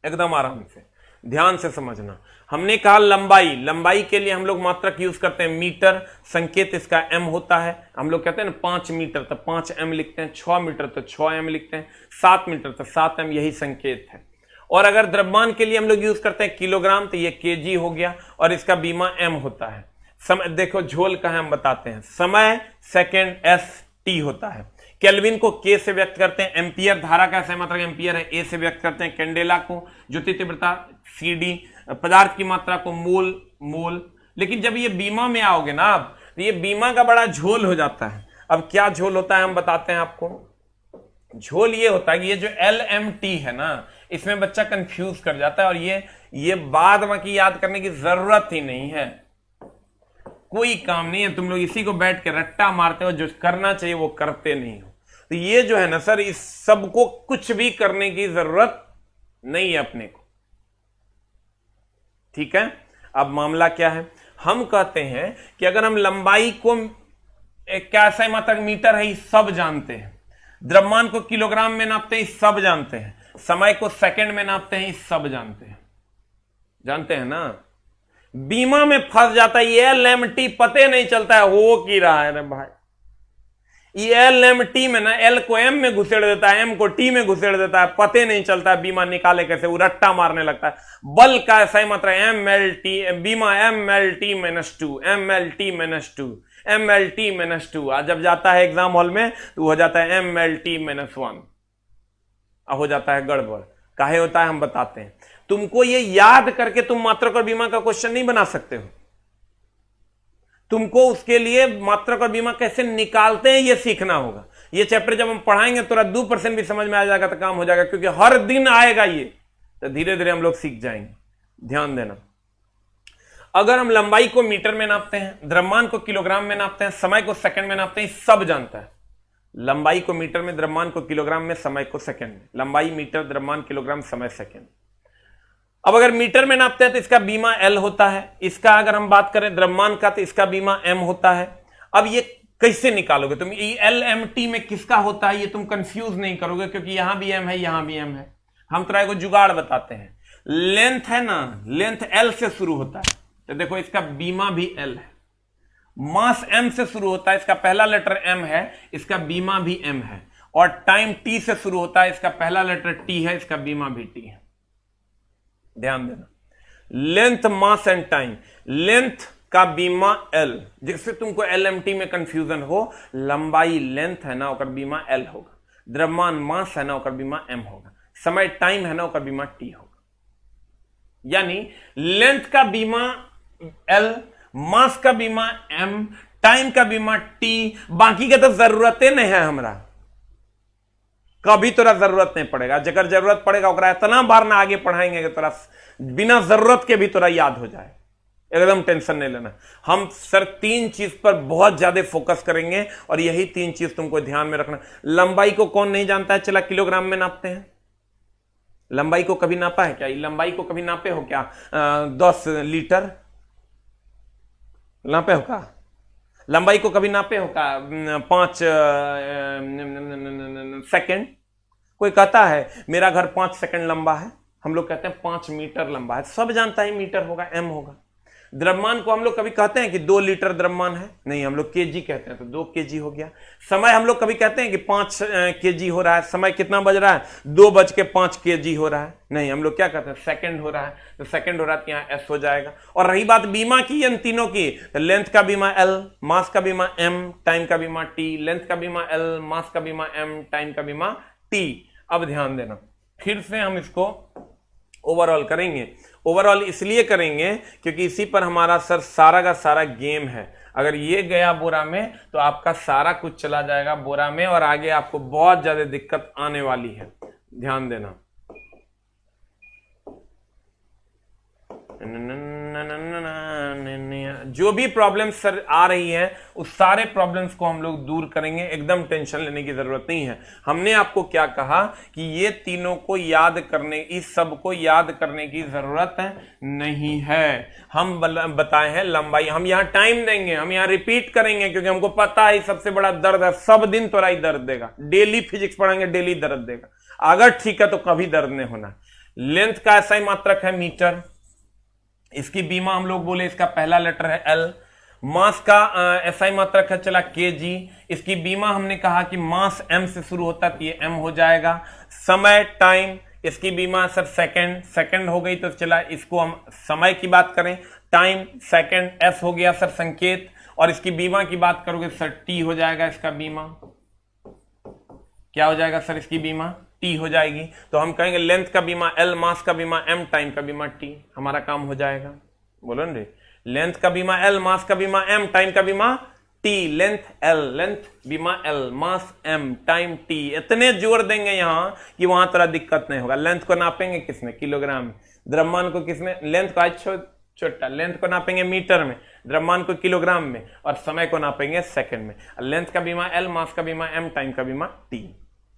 एकदम आराम से ध्यान से समझना। हमने कहा लंबाई, लंबाई के लिए हम लोग मात्रक यूज करते हैं मीटर, संकेत इसका M होता है। हम लोग कहते हैं ना 5 मीटर तो 5M लिखते हैं, 6 मीटर तो 6M लिखते हैं, 7 मीटर तो 7M, यही संकेत है। और अगर द्रव्यमान के लिए हम लोग यूज करते हैं किलोग्राम, तो ये केजी हो गया, और इसका बीमा एम होता है। समय देखो झोल का है, हम बताते हैं। समय सेकंड एस टी होता है। केल्विन को के से व्यक्त करते हैं। एम्पियर धारा का ऐसा मात्रक एम्पियर है, ए से व्यक्त करते हैं। कैंडेला को, ज्योति तीव्रता सीडी, पदार्थ की मात्रा को मोल मोल। लेकिन जब ये बीमा में आओगे ना आप, तो ये बीमा का बड़ा झोल हो जाता है। अब क्या झोल होता है हम बताते हैं आपको। झोल ये होता है कि ये जो LMT है ना, इसमें बच्चा कंफ्यूज कर जाता है, और ये बाद में की याद करने की जरूरत ही नहीं है, कोई काम नहीं है। तुम लोग इसी को बैठ के रट्टा मारते हो, जो करना चाहिए वो करते नहीं हो। तो ये जो है ना सर, इस सबको कुछ भी करने की जरूरत नहीं है अपने को, ठीक है। अब मामला क्या है, हम कहते हैं कि अगर हम लंबाई को कैसा मात्रक मीटर है, सब जानते हैं। द्रव्यमान को किलोग्राम में नापते हैं, सब जानते हैं। समय को सेकंड में नापते हैं, सब जानते हैं। जानते हैं ना। बीमा में फंस जाता है, ये LMT पते नहीं चलता है हो की रहा है रे भाई। ये LMT में ना L को M में घुसेड़ देता है, M को T में घुसेड़ देता है, पते नहीं चलता है बीमा निकाले कैसे, वो रट्टा मारने लगता है। बल का ऐसा ही मात्रा MLT, बीमा MLT-2, MLT-2, MLT-2। आज जब जाता है एग्जाम हॉल में तो हो जाता है MLT-1, हो जाता है गड़बड़। काहे होता है हम बताते हैं। तुमको ये याद करके तुम मात्रक और बीमा का क्वेश्चन नहीं बना सकते हो। तुमको उसके लिए मात्रक और बीमा कैसे निकालते हैं ये सीखना होगा। ये चैप्टर जब हम पढ़ाएंगे थोड़ा 2% भी समझ में आ जाएगा तो काम हो जाएगा, क्योंकि हर दिन आएगा ये, तो धीरे धीरे हम लोग सीख जाएंगे। ध्यान देना। अगर हम लंबाई को मीटर में नापते हैं, द्रव्यमान को किलोग्राम में नापते हैं, समय को सेकंड में नापते हैं, सब जानता है। लंबाई को मीटर में, द्रव्यमान को किलोग्राम में, समय को सेकंड में। लंबाई मीटर, द्रव्यमान किलोग्राम, समय सेकंड। अब अगर मीटर में नापते हैं तो इसका बीमा L होता है, इसका अगर हम बात करें द्रव्यमान का तो इसका बीमा M होता है। अब ये कैसे निकालोगे तुम? LMT में किसका होता है ये तुम कंफ्यूज नहीं करोगे, क्योंकि यहां भी M है यहां भी M है। हम तरह को जुगाड़ बताते हैं। लेंथ है ना, लेंथ L से शुरू होता है, तो देखो इसका बीमा भी L है। मास M से शुरू होता है, इसका पहला लेटर M है, इसका बीमा भी M है। और टाइम T से शुरू होता है, इसका पहला लेटर T है, इसका बीमा भी T है। ध्यान देना, length, mass and time. Length का बीमा L, जिससे तुमको LMT में कंफ्यूजन हो, लंबाई लेंथ है ना ओकर बीमा L होगा, द्रव्यमान मास है ना ओकर बीमा M होगा, समय टाइम है ना ओकर बीमा T होगा। यानी लेंथ का बीमा L, मास का बीमा M, टाइम का बीमा T, बाकी का तो जरूरत नहीं है हमरा, कभी तोरा जरूरत नहीं पड़ेगा। जगह जरूरत पड़ेगा ओकरा इतना बार ना आगे पढ़ाएंगे कि तोरा बिना जरूरत के भी तोरा याद हो जाए, एकदम टेंशन नहीं लेना। हम सर 3 चीज पर बहुत ज्यादा फोकस करेंगे और यही 3 चीज तुमको ध्यान में रखना। लंबाई को कौन नहीं जानता है? चला किलोग्राम में नापते हैं। लंबाई को कभी नापा है क्या? लंबाई को कभी नापे हो क्या? 10 लीटर नापे हो का? लंबाई को कभी नापे हो का? 5 सेकंड? कोई कहता है मेरा घर 5 सेकंड लंबा है, हम लोग कहते हैं 5 मीटर लंबा है। सब जानता है मीटर होगा, M होगा। द्रव्यमान को हम लोग कभी कहते हैं कि 2 लीटर द्रव्यमान है? नहीं, हम लोग केजी कहते हैं, तो 2 केजी हो गया। समय हम लोग कभी कहते हैं कि 5 केजी हो रहा है? समय कितना बज रहा है? 2:05 केजी हो रहा है? नहीं, हम लोग क्या कहते हैं? सेकंड हो रहा है, तो सेकंड हो रहा है तो यहाँ S हो जाएगा। और रही बात बीमा की, इन तीनों की, तो लेंथ का बीमा L, मास का बीमा M, टाइम का बीमा T। लेंथ का बीमा L, मास का बीमा M, टाइम का बीमा T। अब ध्यान देना, फिर से हम इसको ओवरऑल करेंगे। ओवरऑल इसलिए करेंगे क्योंकि इसी पर हमारा सर सारा का सारा गेम है। अगर ये गया बोरा में तो आपका सारा कुछ चला जाएगा बोरा में और आगे आपको बहुत ज्यादा दिक्कत आने वाली है। ध्यान देना। जो भी प्रॉब्लम्स सर आ रही है उस सारे प्रॉब्लम्स को हम लोग दूर करेंगे, एकदम टेंशन लेने की जरूरत नहीं है। हमने आपको क्या कहा कि ये तीनों को याद करने, इस सब को याद करने की जरूरत नहीं है। हम बताए हैं लंबाई, हम यहाँ टाइम देंगे, हम यहाँ रिपीट करेंगे क्योंकि हमको पता है सबसे बड़ा दर्द है। सब दिन तोरा ही दर्द देगा, डेली फिजिक्स पढ़ेंगे डेली दर्द देगा। अगर ठीक है तो कभी दर्द नहीं होना। लेंथ का ऐसा ही मात्रक है मीटर, इसकी बीमा हम लोग बोले इसका पहला लेटर है L। मास का ऐसा ही मात्रक है चला केजी, इसकी बीमा हमने कहा कि मास M से शुरू होता है तो ये M हो जाएगा। समय टाइम, इसकी बीमा सर सेकंड, सेकंड हो गई तो चला इसको हम समय की बात करें, टाइम सेकंड, S हो गया सर संकेत। और इसकी बीमा की बात करोगे सर T हो जाएगा, इसका बीमा क्या हो जाएगा सर? इसकी बीमा T हो जाएगी। तो हम कहेंगे लेंथ का बीमा L, मास का बीमा M, टाइम का बीमा T। हमारा काम हो जाएगा। बोलो ना, लेंथ का बीमा L, मास का बीमा M, टाइम का बीमा T। लेंथ L, लेंथ बीमा L, मास M, टाइम T। इतने जोड़ देंगे यहां कि वहां तरह दिक्कत नहीं होगा। लेंथ को नापेंगे किसमें? किलोग्राम में। द्रव्यमान को किसमें? लेंथ को आज छोटा, लेंथ को नापेंगे मीटर में, द्रव्यमान को किलोग्राम में, और समय को नापेंगे सेकंड में। लेंथ का बीमा L, मास का बीमा M, टाइम का बीमा T।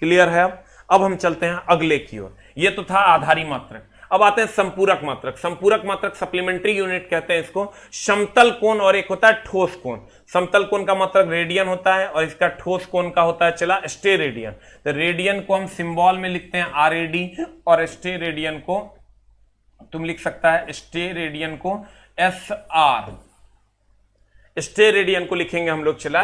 क्लियर है? अब हम चलते हैं अगले की ओर। ये तो था आधारी मात्रक। अब आते हैं संपूरक मात्रक। संपूरक मात्रक सप्लीमेंट्री यूनिट कहते हैं इसको। समतल कोण और एक होता है ठोस कोण। समतल कोण का मात्रक रेडियन होता है और इसका ठोस कोण का होता है चला स्टेरेडियन। तो रेडियन को हम सिंबल में लिखते हैं RAD और स्टेरेडियन को तुम लिख सकता है स्टेरेडियन को SR। स्टेरेडियन को लिखेंगे हम लोग चला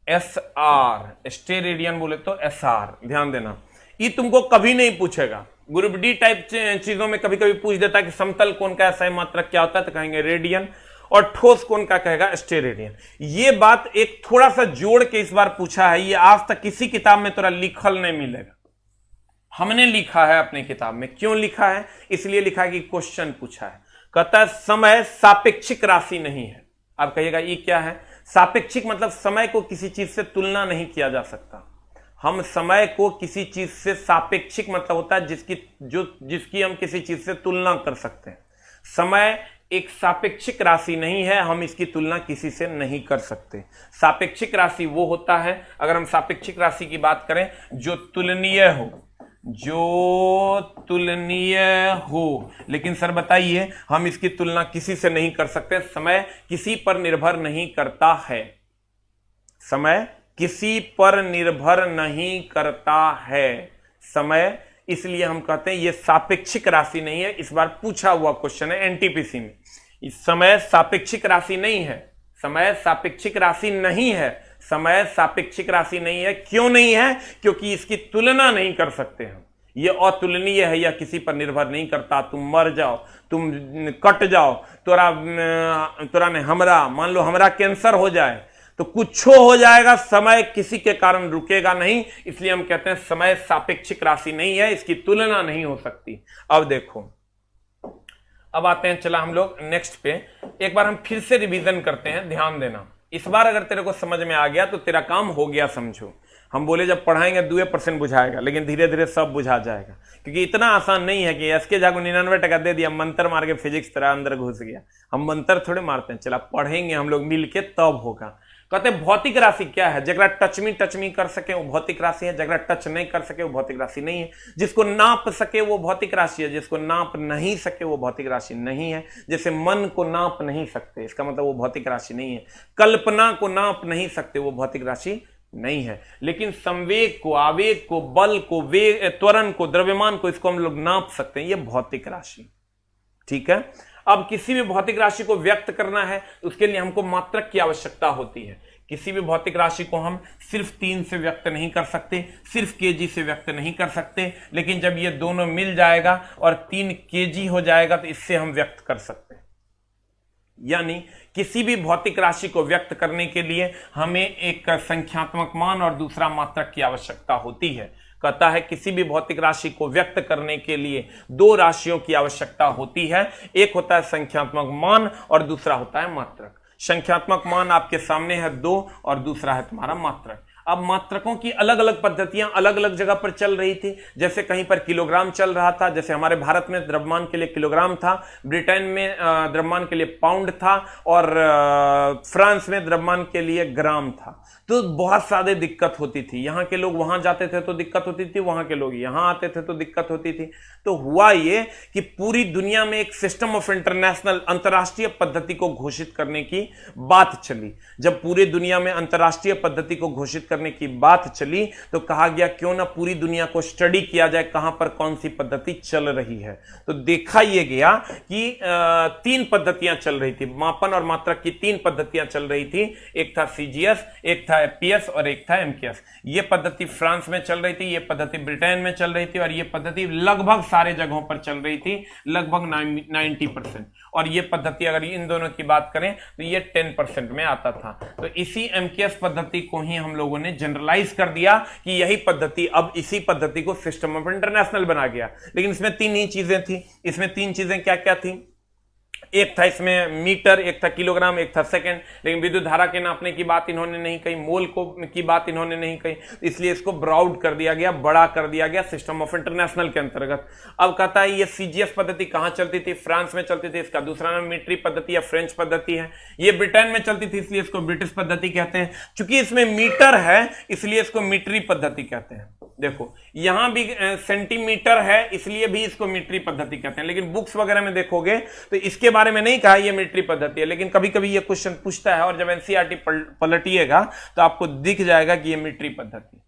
SR। स्टेरेडियन बोले तो SR। ध्यान देना, ये तुमको कभी नहीं पूछेगा। ग्रुप डी टाइप चीजों में कभी कभी पूछ देता है कि समतल कोण का ऐसा मात्रक क्या होता है, तो कहेंगे रेडियन, और ठोस कोण का कहेगा स्टेरेडियन। ये बात एक थोड़ा सा जोड़ के इस बार पूछा है, ये आज तक किसी किताब में तोरा लिखल नहीं मिलेगा। हमने लिखा है अपने किताब में। क्यों लिखा है? इसलिए लिखा है कि क्वेश्चन पूछा है। कहता है समय सापेक्षिक राशि नहीं है। आप कहिएगा ये क्या है? सापेक्षिक मतलब समय को किसी चीज से तुलना नहीं किया जा सकता। हम समय को किसी चीज से, सापेक्षिक मतलब होता है जिसकी हम किसी चीज से तुलना कर सकते हैं। समय एक सापेक्षिक राशि नहीं है, हम इसकी तुलना किसी से नहीं कर सकते। सापेक्षिक राशि वो होता है, अगर हम सापेक्षिक राशि की बात करें, जो तुलनीय हो, जो तुलनीय हो। लेकिन सर बताइए, हम इसकी तुलना किसी से नहीं कर सकते। समय किसी पर निर्भर नहीं करता है, समय किसी पर निर्भर नहीं करता है। समय, इसलिए हम कहते हैं ये सापेक्षिक राशि नहीं है। इस बार पूछा हुआ क्वेश्चन है एनटीपीसी में, इस समय सापेक्षिक राशि नहीं है, समय सापेक्षिक राशि नहीं है, समय सापेक्षिक राशि नहीं है। क्यों नहीं है? क्योंकि इसकी तुलना नहीं कर सकते हम। ये अतुलनीय है, या किसी पर निर्भर नहीं करता। तुम मर जाओ, तुम कट जाओ, तोरा ने हमरा, मान लो हमरा कैंसर हो जाए तो कुछ हो जाएगा, समय किसी के कारण रुकेगा नहीं। इसलिए हम कहते हैं समय सापेक्षिक राशि नहीं है, इसकी तुलना नहीं हो सकती। अब देखो, अब आते हैं, चला हम लोग नेक्स्ट पे। एक बार हम फिर से रिवीजन करते हैं, ध्यान देना। इस बार अगर तेरे को समझ में आ गया तो तेरा काम हो गया समझो। हम बोले जब पढ़ाएंगे 2% बुझाएगा, लेकिन धीरे धीरे सब बुझा जाएगा, क्योंकि इतना आसान नहीं है कि एसके झा को 99% दे दिया, मंत्र मार के फिजिक्स तरह अंदर घुस गया। हम मंत्र थोड़े मारते हैं, चला पढ़ेंगे हम लोग मिलके तब होगा। कहते हैं भौतिक राशि क्या है? जगह टच मी कर सके वो भौतिक राशि है, जगह टच नहीं कर सके वो भौतिक राशि नहीं है। जिसको नाप सके वो भौतिक राशि है, जिसको नाप नहीं सके वो भौतिक राशि नहीं है। जैसे मन को नाप नहीं सकते, इसका मतलब वो भौतिक राशि नहीं है। कल्पना को नाप नहीं सकते, वो भौतिक राशि नहीं है। लेकिन संवेग को, आवेग को, बल को, वेग, त्वरण को, द्रव्यमान को, इसको हम लोग नाप सकते हैं, ये भौतिक राशि। ठीक है। अब किसी भी भौतिक राशि को व्यक्त करना है, उसके लिए हमको मात्रक की आवश्यकता होती है। किसी भी भौतिक राशि को हम सिर्फ 3 से व्यक्त नहीं कर सकते, सिर्फ केजी से व्यक्त नहीं कर सकते, लेकिन जब ये दोनों मिल जाएगा और 3 केजी हो जाएगा तो इससे हम व्यक्त कर सकते हैं। यानी किसी भी भौतिक राशि को व्यक्त करने के लिए हमें एक संख्यात्मक मान और दूसरा मात्रक की आवश्यकता होती है। कहता है किसी भी भौतिक राशि को व्यक्त करने के लिए 2 राशियों की आवश्यकता होती है, एक होता है संख्यात्मक मान और दूसरा होता है मात्रक। संख्यात्मक मान आपके सामने है 2 और दूसरा है तुम्हारा मात्रक। अब मात्रकों की अलग अलग पद्धतियां अलग अलग जगह पर चल रही थी। जैसे कहीं पर किलोग्राम चल रहा था, जैसे हमारे भारत में द्रव्यमान के लिए किलोग्राम था, ब्रिटेन में द्रव्यमान के लिए पाउंड था, और फ्रांस में द्रव्यमान के लिए ग्राम था। तो बहुत सारे दिक्कत होती थी। यहाँ के लोग वहां जाते थे तो दिक्कत होती थी, वहां के लोग यहाँ आते थे तो दिक्कत होती थी। तो हुआ ये कि पूरी दुनिया में एक सिस्टम ऑफ इंटरनेशनल, अंतरराष्ट्रीय पद्धति को घोषित करने की बात चली। जब पूरी दुनिया में अंतरराष्ट्रीय पद्धति को घोषित करने की बात चली तो कहा गया क्यों ना पूरी दुनिया को स्टडी किया जाए, कहां पर कौन सी पद्धति चल रही है। तो देखा यह गया कि 3 पद्धतियां चल रही थी, मापन और मात्रक की 3 पद्धतियां चल रही थी। एक था सीजीएस, एक था एफपीएस और एक था एमकेएस। ये पद्धति फ्रांस में चल रही थी, ये पद्धति ब्रिटेन में चल रही थी, और ये पद्धति लगभग सारे जगहों पर चल रही थी, लगभग 90%। और ये पद्धति अगर इन दोनों की बात करें तो ये 10% में आता था। तो इसी एमकेएस पद्धति को ही हम लोगों ने जनरलाइज कर दिया कि यही पद्धति, अब इसी पद्धति को सिस्टम ऑफ इंटरनेशनल बना गया। लेकिन इसमें 3 ही चीजें थी। इसमें 3 चीजें क्या क्या थी? एक था इसमें मीटर, एक था किलोग्राम, एक था सेकंड। लेकिन विद्युत धारा के नापने की बात इन्होंने नहीं कही, मोल को की बात इन्होंने नहीं कही, इसलिए इसको ब्रॉड कर दिया गया, बड़ा कर दिया गया सिस्टम ऑफ इंटरनेशनल के अंतर्गत। अब कहता है ये सीजीएस पद्धति कहां चलती थी? फ्रांस में चलती थी। इसका दूसरा नाम मीट्री पद्धति या फ्रेंच पद्धति है। ये ब्रिटेन में चलती थी, इसलिए इसको ब्रिटिश पद्धति कहते हैं। चूंकि इसमें मीटर है इसलिए इसको मीट्री पद्धति कहते हैं। देखो यहां भी सेंटीमीटर है इसलिए भी इसको मीट्री पद्धति कहते हैं। लेकिन बुक्स वगैरह में देखोगे तो इसके बारे में नहीं कहा ये मीट्री पद्धति है, लेकिन कभी कभी ये क्वेश्चन पूछता है, और जब एनसीईआरटी पलटिएगा तो आपको दिख जाएगा कि ये मीट्री पद्धति।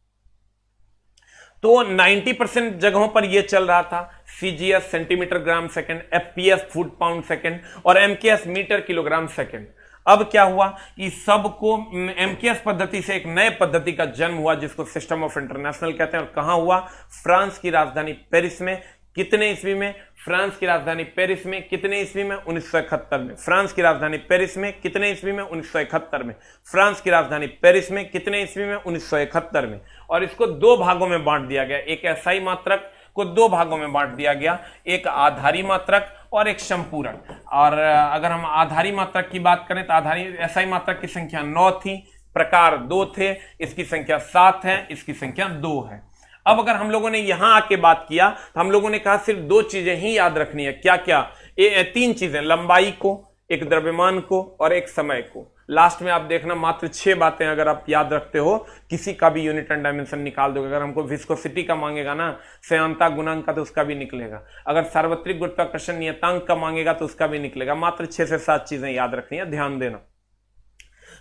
तो 90% जगहों पर यह चल रहा था, CGS centimetre gram second, FPS foot pound second, और एमकेएस मीटर किलोग्राम सेकंड। अब क्या हुआ कि सबको एमकेएस पद्धति से एक नए पद्धति का जन्म हुआ जिसको सिस्टम ऑफ इंटरनेशनल कहते हैं। और कहां हुआ? फ्रांस की राजधानी पेरिस में। कितने ईस्वी में? फ्रांस की राजधानी पेरिस में कितने ईस्वी में? 1971 में। फ्रांस की राजधानी पेरिस में कितने ईस्वी में? 1971 में। फ्रांस की राजधानी पेरिस में कितने ईस्वी में? 1971 में। और इसको 2 भागों में बांट दिया गया। एक एसआई मात्रक को 2 भागों में बांट दिया गया, एक आधारी मात्रक और एक संपूरक। और अगर हम आधारी मात्रक की बात करें तो आधारी एसआई मात्रक की संख्या 9 थी, प्रकार 2 थे, इसकी संख्या 7 है, इसकी संख्या 2 है। अब अगर हम लोगों ने यहां आके बात किया तो हम लोगों ने कहा सिर्फ 2 चीजें ही याद रखनी है। क्या क्या? 3 चीजें, लंबाई को, एक द्रव्यमान को और एक समय को। लास्ट में आप देखना मात्र 6 बातें अगर आप याद रखते हो किसी का भी यूनिट एंड डायमेंशन निकाल दोगे। अगर हमको विस्कोसिटी का मांगेगा ना, श्यानता गुणांक का, तो उसका भी निकलेगा। अगर सार्वत्रिक गुरुत्वाकर्षण नियतांक का मांगेगा तो उसका भी निकलेगा। मात्र 6 से 7 चीजें याद रखनी है, ध्यान देना।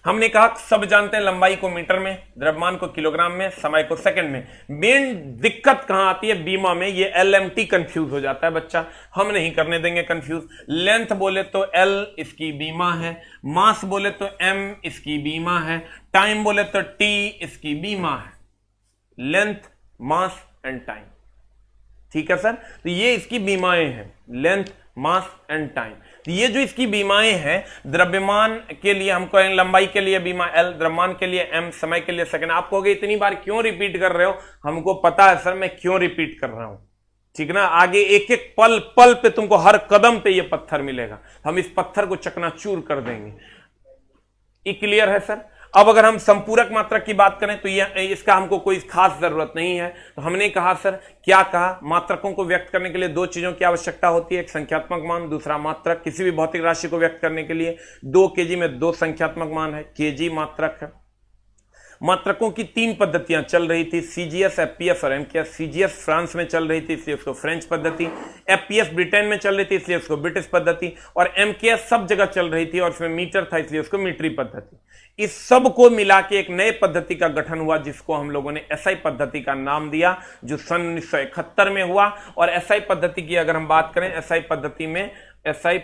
हमने कहा सब जानते हैं लंबाई को मीटर में, द्रव्यमान को किलोग्राम में, समय को सेकंड में। मेन दिक्कत कहां आती है? बीमा में। ये LMT कंफ्यूज हो जाता है बच्चा, हम नहीं करने देंगे कंफ्यूज। लेंथ बोले तो L इसकी बीमा है, मास बोले तो M इसकी बीमा है, टाइम बोले तो T इसकी बीमा है। लेंथ, मास एंड टाइम, ठीक है सर। तो ये इसकी बीमाएं हैं, लेंथ, मास एंड टाइम। तो ये जो इसकी बीमाएं हैं, द्रव्यमान के लिए हम कहें, लंबाई के लिए बीमा L, द्रव्यमान के लिए M, समय के लिए सेकंड। आप कहोगे इतनी बार क्यों रिपीट कर रहे हो? हमको पता है सर मैं क्यों रिपीट कर रहा हूं, ठीक ना। आगे एक एक पल पल पे तुमको हर कदम पे ये पत्थर मिलेगा, हम इस पत्थर को चकनाचूर कर देंगे। ये क्लियर है सर? अब अगर हम संपूरक मात्रक की बात करें तो ये इसका हमको कोई खास जरूरत नहीं है। तो हमने कहा सर, क्या कहा? मात्रकों को व्यक्त करने के लिए 2 चीजों की आवश्यकता होती है, एक संख्यात्मक मान, दूसरा मात्रक। किसी भी भौतिक राशि को व्यक्त करने के लिए 2 kg में 2 संख्यात्मक मान है, kg मात्रक है। मात्रकों की 3 पद्धतियां चल रही थी, CGS, FPS और MKS। CGS फ्रांस में चल रही थी इसलिए उसको फ्रेंच पद्धति, FPS ब्रिटेन में चल रही थी इसलिए उसको ब्रिटिश पद्धति, और MKS सब जगह चल रही थी और उसमें मीटर था इसलिए उसको मीटरी पद्धति। इस सब को मिला के एक नए पद्धति का गठन हुआ जिसको हम लोगों ने SI पद्धति का नाम दिया, जो सन 1971 में हुआ। और SI पद्धति की अगर हम बात करें, SI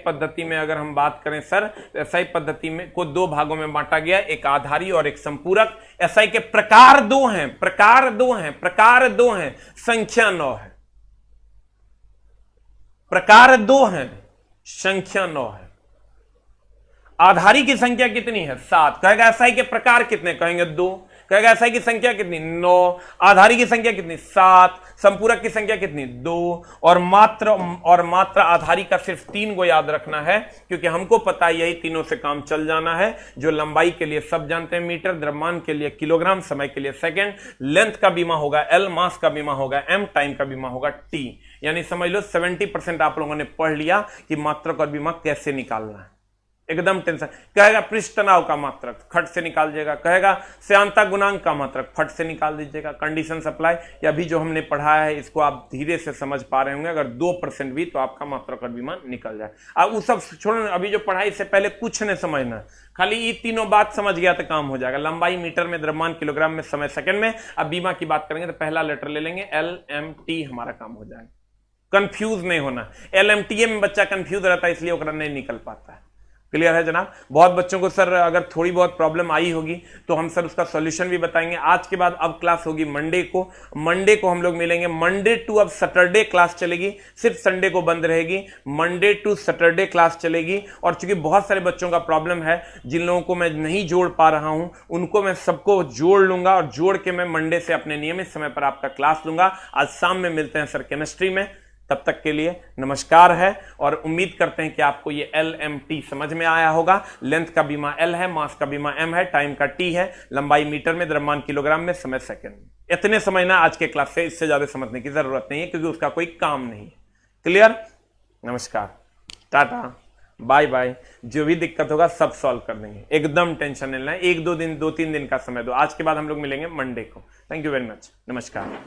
पद्धति में अगर हम बात करें सर, SI पद्धति में को 2 भागों में बांटा गया, एक आधारी और एक संपूरक। SI के प्रकार 2 हैं, संख्या 9 है। प्रकार 2 हैं, संख्या 9 है। आधारी की संख्या कितनी है? 7। कहेगा SI के प्रकार कितने? कहेंगे 2। कहेगा SI की संख्या कितनी? 9। आधारी की संख्या कितनी? 7। संपूरक की संख्या कितनी? 2। और मात्र आधारी का सिर्फ 3 को याद रखना है, क्योंकि हमको पता है यही तीनों से काम चल जाना है। जो लंबाई के लिए सब जानते हैं मीटर, द्रव्यमान के लिए किलोग्राम, समय के लिए सेकंड, लेंथ का बीमा होगा L, मास का बीमा होगा M, टाइम का बीमा होगा T। यानी समझ लो 70% आप लोगों ने पढ़ लिया कि मात्रक और बीमा कैसे निकालना है, एकदम टेंशन। कहेगा पृष्ठ तनाव का मात्रक, खट से निकाल दीजिएगा। कहेगा श्यानता गुणांक का मात्रक, फट से निकाल दीजिएगा। कंडीशन सप्लाई, या भी जो हमने पढ़ाया है इसको आप धीरे से समझ पा रहे होंगे। अगर 2% भी तो आपका मात्रक और बीमा निकल जाए। अब वो सब छोड़ो, अभी जो पढ़ाई से पहले कुछ नहीं समझना, खाली ये तीनों बात समझ गया तो काम हो जाएगा। लंबाई मीटर में, द्रव्यमान किलोग्राम में, समय सेकंड में। अब बीमा की बात करेंगे तो पहला लेटर ले लेंगे LMT, हमारा काम हो जाएगा। कंफ्यूज नहीं होना, LMTA में बच्चा कंफ्यूज रहता है इसलिए ओकरा नहीं निकल पाता है। क्लियर है जनाब? बहुत बच्चों को सर अगर थोड़ी बहुत प्रॉब्लम आई होगी तो हम सर उसका सॉल्यूशन भी बताएंगे। आज के बाद अब क्लास होगी मंडे को हम लोग मिलेंगे। मंडे टू अब सैटरडे क्लास चलेगी, सिर्फ संडे को बंद रहेगी। मंडे टू सैटरडे क्लास चलेगी। और चूंकि बहुत सारे बच्चों का प्रॉब्लम है, जिन लोगों को मैं नहीं जोड़ पा रहा हूं उनको मैं सबको जोड़ लूंगा, और जोड़ के मैं मंडे से अपने नियमित समय पर आपका क्लास लूंगा। आज शाम में मिलते हैं सर केमिस्ट्री में। तब तक के लिए नमस्कार है, और उम्मीद करते हैं कि आपको ये LMT समझ में आया होगा। लेंथ का बीमा L है, मास का बीमा M है, टाइम का T है, लंबाई मीटर में, द्रव्यमान किलोग्राम में, समय सेकंड में। इतने समझना आज के क्लास से, इससे ज्यादा समझने की जरूरत नहीं है क्योंकि उसका कोई काम नहीं है। क्लियर? नमस्कार, टाटा, बाय बाय। जो भी दिक्कत होगा सब सॉल्व कर देंगे, एकदम टेंशन नहीं लेना। 1-2 दिन, 2-3 दिन का समय दो। आज के बाद हम लोग मिलेंगे मंडे को। थैंक यू वेरी मच, नमस्कार।